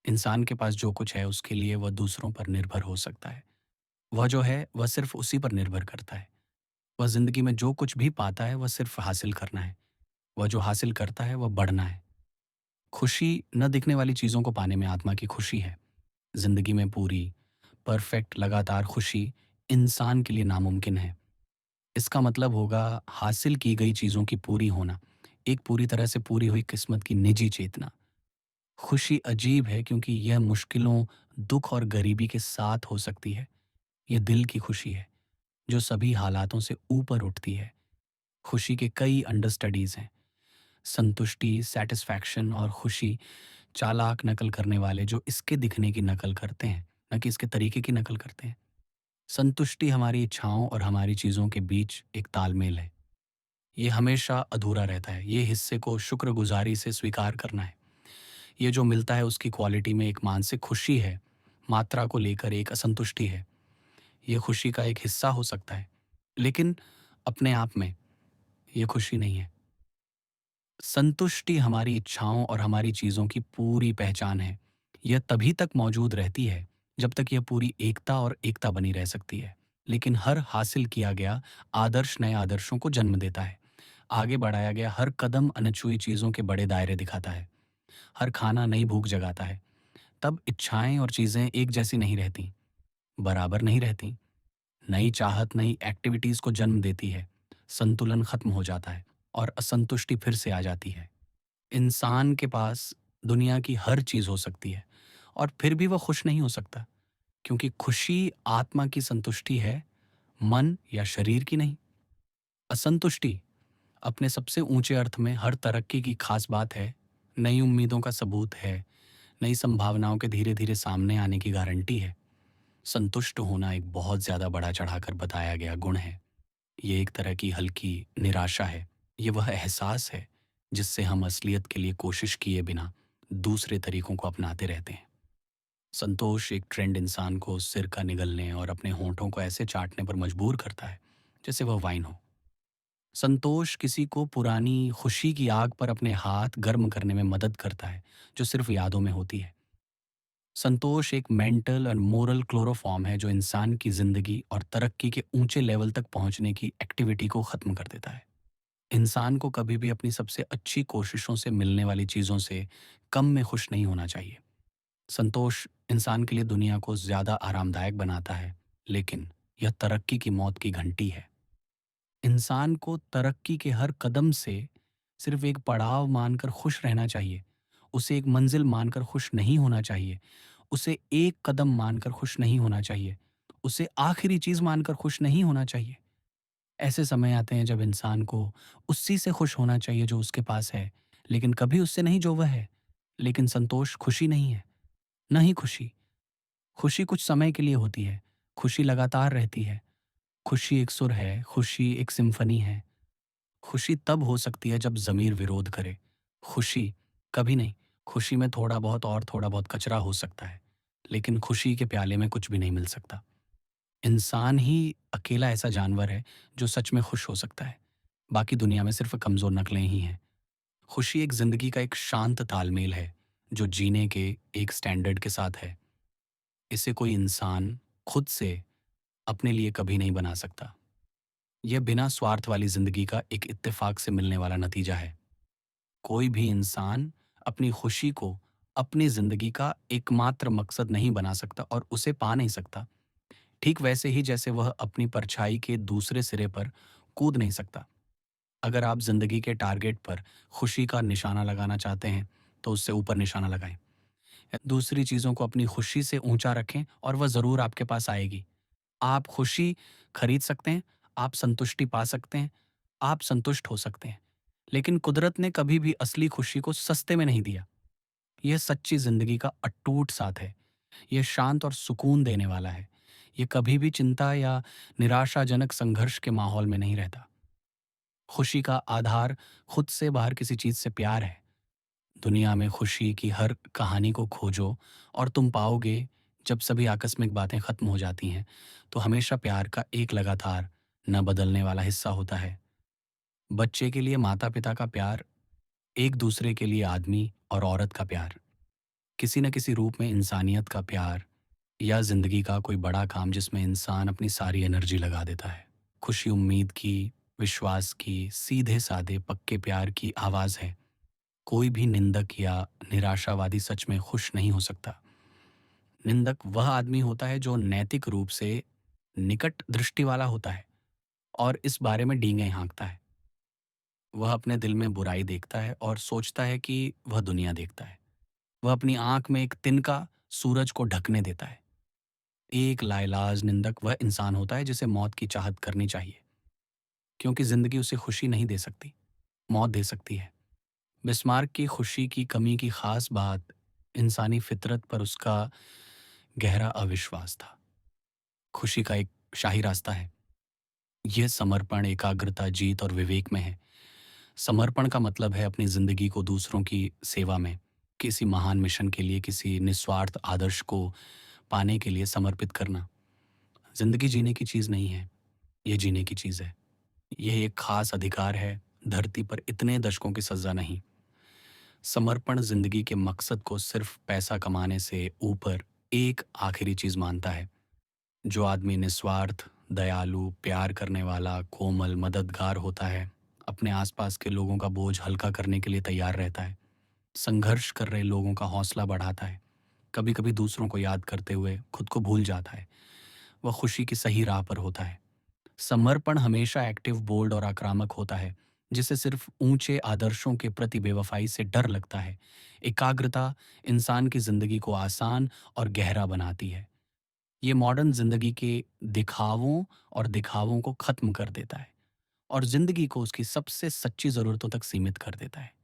इंसान के पास जो कुछ है उसके लिए वह दूसरों पर निर्भर हो सकता है। वह जो है वह सिर्फ उसी पर निर्भर करता है। वह जिंदगी में जो कुछ भी पाता है वह सिर्फ हासिल करना है। वह जो हासिल करता है वह बढ़ना है। खुशी न दिखने वाली चीज़ों को पाने में आत्मा की खुशी है। जिंदगी में पूरी, परफेक्ट, लगातार खुशी इंसान के लिए नामुमकिन है। इसका मतलब होगा हासिल की गई चीज़ों की पूरी होना, एक पूरी तरह से पूरी हुई किस्मत की निजी चेतना। खुशी अजीब है क्योंकि यह मुश्किलों, दुख और गरीबी के साथ हो सकती है। यह दिल की खुशी है जो सभी हालातों से ऊपर उठती है। खुशी के कई अंडरस्टडीज हैं। संतुष्टि, सैटिस्फैक्शन और खुशी चालाक नकल करने वाले जो इसके दिखने की नकल करते हैं, न कि इसके तरीके की नकल करते हैं। संतुष्टि हमारी इच्छाओं और हमारी चीज़ों के बीच एक तालमेल है। ये हमेशा अधूरा रहता है। ये हिस्से को शुक्रगुजारी से स्वीकार करना है। ये जो मिलता है उसकी क्वालिटी में एक मानसिक खुशी है, मात्रा को लेकर एक असंतुष्टि है। ये खुशी का एक हिस्सा हो सकता है, लेकिन अपने आप में ये खुशी नहीं है। संतुष्टि हमारी इच्छाओं और हमारी चीज़ों की पूरी पहचान है। यह तभी तक मौजूद रहती है जब तक यह पूरी एकता और एकता बनी रह सकती है। लेकिन हर हासिल किया गया आदर्श नए आदर्शों को जन्म देता है। आगे बढ़ाया गया हर कदम अनछुई चीज़ों के बड़े दायरे दिखाता है। हर खाना नई भूख जगाता है। तब इच्छाएं और चीज़ें एक जैसी नहीं रहती, बराबर नहीं रहती। नई चाहत नई एक्टिविटीज़ को जन्म देती है। संतुलन खत्म हो जाता है और असंतुष्टि फिर से आ जाती है। इंसान के पास दुनिया की हर चीज़ हो सकती है और फिर भी वह खुश नहीं हो सकता, क्योंकि खुशी आत्मा की संतुष्टि है, मन या शरीर की नहीं। असंतुष्टि अपने सबसे ऊंचे अर्थ में हर तरक्की की खास बात है, नई उम्मीदों का सबूत है, नई संभावनाओं के धीरे धीरे सामने आने की गारंटी है। संतुष्ट होना एक बहुत ज़्यादा बड़ा चढ़ाकर बताया गया गुण है। ये एक तरह की हल्की निराशा है। ये वह एहसास है जिससे हम असलियत के लिए कोशिश किए बिना दूसरे तरीकों को अपनाते रहते हैं। संतोष एक ट्रेंड इंसान को सिर का निगलने और अपने होंठों को ऐसे चाटने पर मजबूर करता है जैसे वह वाइन हो। संतोष किसी को पुरानी खुशी की आग पर अपने हाथ गर्म करने में मदद करता है जो सिर्फ यादों में होती है। संतोष एक मेंटल और मोरल क्लोरोफॉर्म है जो इंसान की जिंदगी और तरक्की के ऊंचे लेवल तक पहुंचने की एक्टिविटी को खत्म कर देता है। इंसान को कभी भी अपनी सबसे अच्छी कोशिशों से मिलने वाली चीज़ों से कम में खुश नहीं होना चाहिए। संतोष इंसान के लिए दुनिया को ज़्यादा आरामदायक बनाता है, लेकिन यह तरक्की की मौत की घंटी है। इंसान को तरक्की के हर कदम से सिर्फ एक पड़ाव मानकर खुश रहना चाहिए। उसे एक मंजिल मानकर खुश नहीं होना चाहिए। उसे एक कदम मानकर खुश नहीं होना चाहिए। उसे आखिरी चीज़ मानकर खुश नहीं होना चाहिए। ऐसे समय आते हैं जब इंसान को उसी से खुश होना चाहिए जो उसके पास है, लेकिन कभी उससे नहीं जो वह है। लेकिन संतोष खुशी नहीं है, न ही खुशी। खुशी कुछ समय के लिए होती है, खुशी लगातार रहती है। खुशी एक सुर है, खुशी एक सिम्फनी है। खुशी तब हो सकती है जब ज़मीर विरोध करे। खुशी कभी नहीं, खुशी में थोड़ा बहुत और थोड़ा बहुत कचरा हो सकता है, लेकिन खुशी के प्याले में कुछ भी नहीं मिल सकता। इंसान ही अकेला ऐसा जानवर है जो सच में खुश हो सकता है। बाकी दुनिया में सिर्फ़ कमज़ोर नकलें ही हैं। खुशी एक ज़िंदगी का एक शांत तालमेल है, जो जीने के एक स्टैंडर्ड के साथ है। इसे कोई इंसान खुद से अपने लिए कभी नहीं बना सकता। यह बिना स्वार्थ वाली ज़िंदगी का एक इत्तेफ़ाक से मिलने वाला नतीजा है। कोई भी इंसान अपनी खुशी को अपनी ज़िंदगी का एकमात्र मकसद नहीं बना सकता और उसे पा नहीं सकता। ठीक वैसे ही जैसे वह अपनी परछाई के दूसरे सिरे पर कूद नहीं सकता। अगर आप ज़िंदगी के टारगेट पर खुशी का निशाना लगाना चाहते हैं, तो उससे ऊपर निशाना लगाएँ। दूसरी चीज़ों को अपनी खुशी से ऊँचा रखें और वह ज़रूर आपके पास आएगी। आप खुशी खरीद सकते हैं, आप संतुष्टि पा सकते हैं, आप संतुष्ट हो सकते हैं। लेकिन कुदरत ने कभी भी असली खुशी को सस्ते में नहीं दिया। यह सच्ची ज़िंदगी का अटूट साथ है। यह शांत और सुकून देने वाला है। ये कभी भी चिंता या निराशाजनक संघर्ष के माहौल में नहीं रहता। खुशी का आधार खुद से बाहर किसी चीज़ से प्यार है। दुनिया में खुशी की हर कहानी को खोजो और तुम पाओगे, जब सभी आकस्मिक बातें खत्म हो जाती हैं, तो हमेशा प्यार का एक लगातार, न बदलने वाला हिस्सा होता है। बच्चे के लिए माता-पिता का प्यार, एक दूसरे के लिए आदमी और औरत का प्यार, किसी न किसी रूप में इंसानियत का प्यार, या ज़िंदगी का कोई बड़ा काम जिसमें इंसान अपनी सारी एनर्जी लगा देता है। खुशी उम्मीद की, विश्वास की, सीधे-साधे पक्के प्यार की आवाज़ है। कोई भी निंदक या निराशावादी सच में खुश नहीं हो सकता। निंदक वह आदमी होता है जो नैतिक रूप से निकट दृष्टि वाला होता है और इस बारे में डींगे हाँकता है। वह अपने दिल में बुराई देखता है और सोचता है कि वह दुनिया देखता है। वह अपनी आँख में एक तिनका सूरज को ढकने देता है। एक लाइलाज निंदक वह इंसान होता है जिसे मौत की चाहत करनी चाहिए, क्योंकि ज़िंदगी उसे खुशी नहीं दे सकती, मौत दे सकती है। बिस्मार्क की खुशी की कमी की ख़ास बात इंसानी फितरत पर उसका गहरा अविश्वास था। खुशी का एक शाही रास्ता है। यह समर्पण, एकाग्रता, जीत और विवेक में है। समर्पण का मतलब है अपनी ज़िंदगी को दूसरों की सेवा में, किसी महान मिशन के लिए, किसी निस्वार्थ आदर्श को पाने के लिए समर्पित करना। ज़िंदगी जीने की चीज़ नहीं है, यह जीने की चीज़ है। यह एक खास अधिकार है, धरती पर इतने दशकों की सज़ा नहीं। समर्पण ज़िंदगी के मकसद को सिर्फ पैसा कमाने से ऊपर एक आखिरी चीज़ मानता है। जो आदमी निस्वार्थ, दयालु, प्यार करने वाला, कोमल, मददगार होता है, अपने आसपास के लोगों का बोझ हल्का करने के लिए तैयार रहता है, संघर्ष कर रहे लोगों का हौसला बढ़ाता है, कभी-कभी दूसरों को याद करते हुए खुद को भूल जाता है। वह खुशी की सही राह पर होता है। समर्पण हमेशा एक्टिव, बोल्ड और आक्रामक होता है, जिसे सिर्फ ऊंचे आदर्शों के प्रति बेवफाई से डर लगता है। एकाग्रता इंसान की जिंदगी को आसान और गहरा बनाती है। ये मॉडर्न जिंदगी के दिखावों को खत्म कर देता है और जिंदगी को उसकी सबसे सच्ची जरूरतों तक सीमित कर देता है।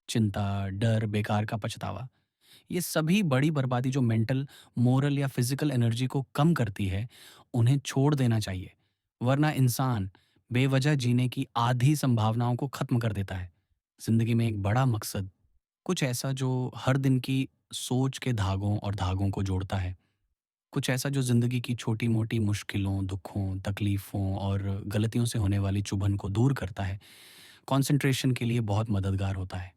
चिंता, डर, बेकार का पछतावा, ये सभी बड़ी बर्बादी जो मेंटल, मोरल या फिजिकल एनर्जी को कम करती है, उन्हें छोड़ देना चाहिए। वरना इंसान बेवजह जीने की आधी संभावनाओं को खत्म कर देता है। जिंदगी में एक बड़ा मकसद, कुछ ऐसा जो हर दिन की सोच के धागों और धागों को जोड़ता है। कुछ ऐसा जो जिंदगी की छोटी-मोटी मुश्किलों, दुखों, तकलीफों और गलतियों से होने वाली चुभन को दूर करता है। कंसंट्रेशन के लिए बहुत मददगार होता है।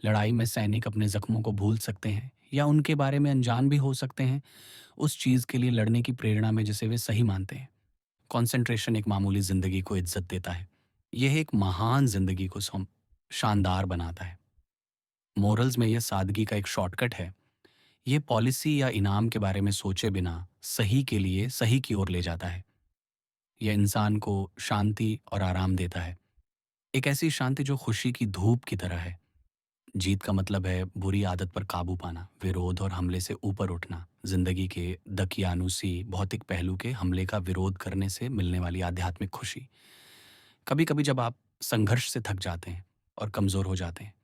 लड़ाई में सैनिक अपने जख्मों को भूल सकते हैं या उनके बारे में अनजान भी हो सकते हैं, उस चीज़ के लिए लड़ने की प्रेरणा में जिसे वे सही मानते हैं। कंसंट्रेशन एक मामूली ज़िंदगी को इज्जत देता है। यह एक महान ज़िंदगी को शानदार बनाता है। मोरल्स में यह सादगी का एक शॉर्टकट है। ये पॉलिसी या इनाम के बारे में सोचे बिना सही के लिए सही की ओर ले जाता है। यह इंसान को शांति और आराम देता है। एक ऐसी शांति जो खुशी की धूप की तरह है। जीत का मतलब है बुरी आदत पर काबू पाना, विरोध और हमले से ऊपर उठना, जिंदगी के दकियानुसी भौतिक पहलू के हमले का विरोध करने से मिलने वाली आध्यात्मिक खुशी। कभी कभी जब आप संघर्ष से थक जाते हैं और कमजोर हो जाते हैं,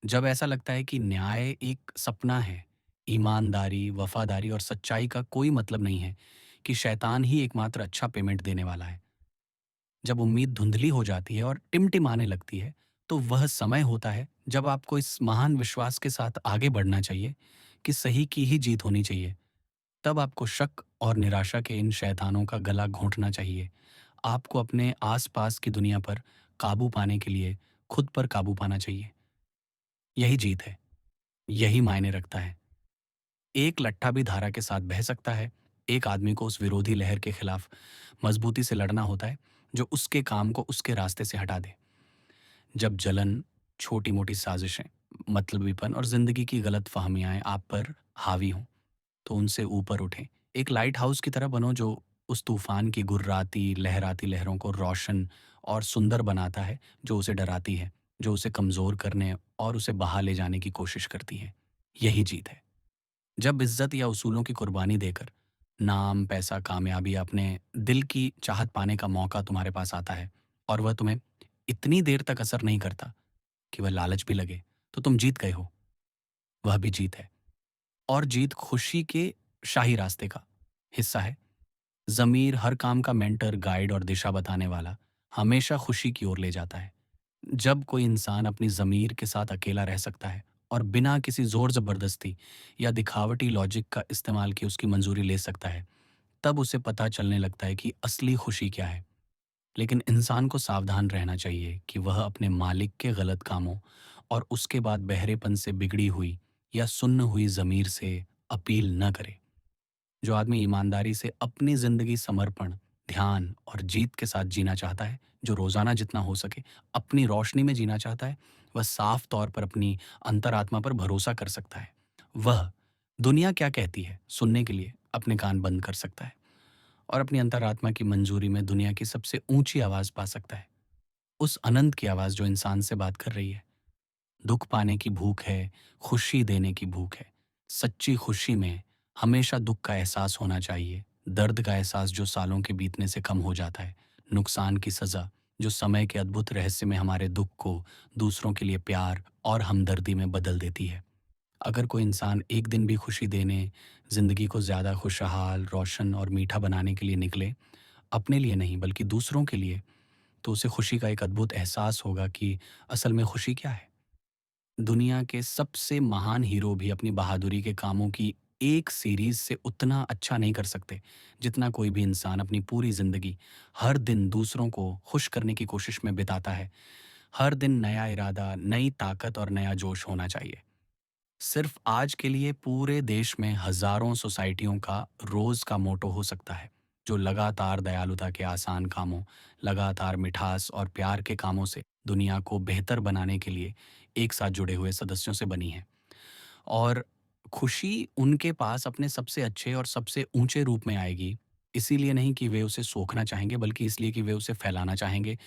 जब ऐसा लगता है कि न्याय एक सपना है ईमानदारी, वफ़ादारी और सच्चाई का कोई मतलब नहीं है कि शैतान ही एकमात्र अच्छा पेमेंट देने वाला है। जब उम्मीद धुंधली हो जाती है और टिमटिमाने लगती है, तो वह समय होता है जब आपको इस महान विश्वास के साथ आगे बढ़ना चाहिए कि सही की ही जीत होनी चाहिए। तब आपको शक और निराशा के इन शैतानों का गला घोंटना चाहिए। आपको अपने आस-पास की दुनिया पर काबू पाने के लिए खुद पर काबू पाना चाहिए। यही जीत है, यही मायने रखता है। एक लट्ठा भी धारा के साथ बह सकता है। एक आदमी को उस विरोधी लहर के खिलाफ मजबूती से लड़ना होता है, जो उसके काम को उसके रास्ते से हटा दे। जब जलन, छोटी-मोटी साजिशें, मतलबीपन और ज़िंदगी की गलतफ़हमियाँ आप पर हावी हों, तो उनसे ऊपर उठें। एक लाइट हाउस की तरह बनो जो उस तूफ़ान की गुर्राती, लहराती लहरों को रोशन और सुंदर बनाता है, जो उसे डराती है, जो उसे कमज़ोर करने और उसे बहा ले जाने की कोशिश करती है। यही जीत है। जब इज्जत या उसूलों की कुर्बानी देकर नाम, पैसा, कामयाबी या अपने दिल की चाहत पाने का मौका तुम्हारे पास आता है और वह तुम्हें इतनी देर तक असर नहीं करता कि वह लालच भी लगे, तो तुम जीत गए हो। वह भी जीत है। और जीत खुशी के शाही रास्ते का हिस्सा है। ज़मीर हर काम का मेंटर, गाइड और दिशा बताने वाला हमेशा खुशी की ओर ले जाता है। जब कोई इंसान अपनी ज़मीर के साथ अकेला रह सकता है और बिना किसी ज़ोर ज़बरदस्ती या दिखावटी लॉजिक का इस्तेमाल किए उसकी मंजूरी ले सकता है, तब उसे पता चलने लगता है कि असली खुशी क्या है। लेकिन इंसान को सावधान रहना चाहिए कि वह अपने मालिक के गलत कामों और उसके बाद बहरेपन से बिगड़ी हुई या सुन्न हुई ज़मीर से अपील न करे। जो आदमी ईमानदारी से अपनी ज़िंदगी समर्पण, ध्यान और जीत के साथ जीना चाहता है, जो रोज़ाना जितना हो सके अपनी रोशनी में जीना चाहता है, वह साफ तौर पर अपनी अंतरात्मा पर भरोसा कर सकता है। वह दुनिया क्या कहती है सुनने के लिए अपने कान बंद कर सकता है और अपनी अंतरात्मा की मंजूरी में दुनिया की सबसे ऊंची आवाज़ पा सकता है। उस अनंत की आवाज़ जो इंसान से बात कर रही है। दुःख पाने की भूख है, खुशी देने की भूख है। सच्ची खुशी में हमेशा दुःख का एहसास होना चाहिए, दर्द का एहसास जो सालों के बीतने से कम हो जाता है, नुकसान की सज़ा जो समय के अद्भुत रहस्य में हमारे दुःख को दूसरों के लिए प्यार और हमदर्दी में बदल देती है। अगर कोई इंसान एक दिन भी खुशी देने, ज़िंदगी को ज़्यादा खुशहाल, रोशन और मीठा बनाने के लिए निकले, अपने लिए नहीं बल्कि दूसरों के लिए, तो उसे खुशी का एक अद्भुत एहसास होगा कि असल में खुशी क्या है। दुनिया के सबसे महान हीरो भी अपनी बहादुरी के कामों की एक सीरीज से उतना अच्छा नहीं कर सकते जितना कोई भी इंसान अपनी पूरी जिंदगी हर दिन दूसरों को खुश करने की कोशिश में बिताता है। हर दिन नया इरादा, नई ताकत और नया जोश होना चाहिए। सिर्फ आज के लिए पूरे देश में हजारों सोसाइटियों का रोज का मोटो हो सकता है, जो लगातार दयालुता के आसान कामों, लगातार मिठास और प्यार के कामों से दुनिया को बेहतर बनाने के लिए एक साथ जुड़े हुए सदस्यों से बनी है। और खुशी उनके पास अपने सबसे अच्छे और सबसे ऊंचे रूप में आएगी, इसीलिए नहीं कि वे उसे सोखना चाहेंगे, बल्कि इसलिए कि वे उसे फैलाना चाहेंगे,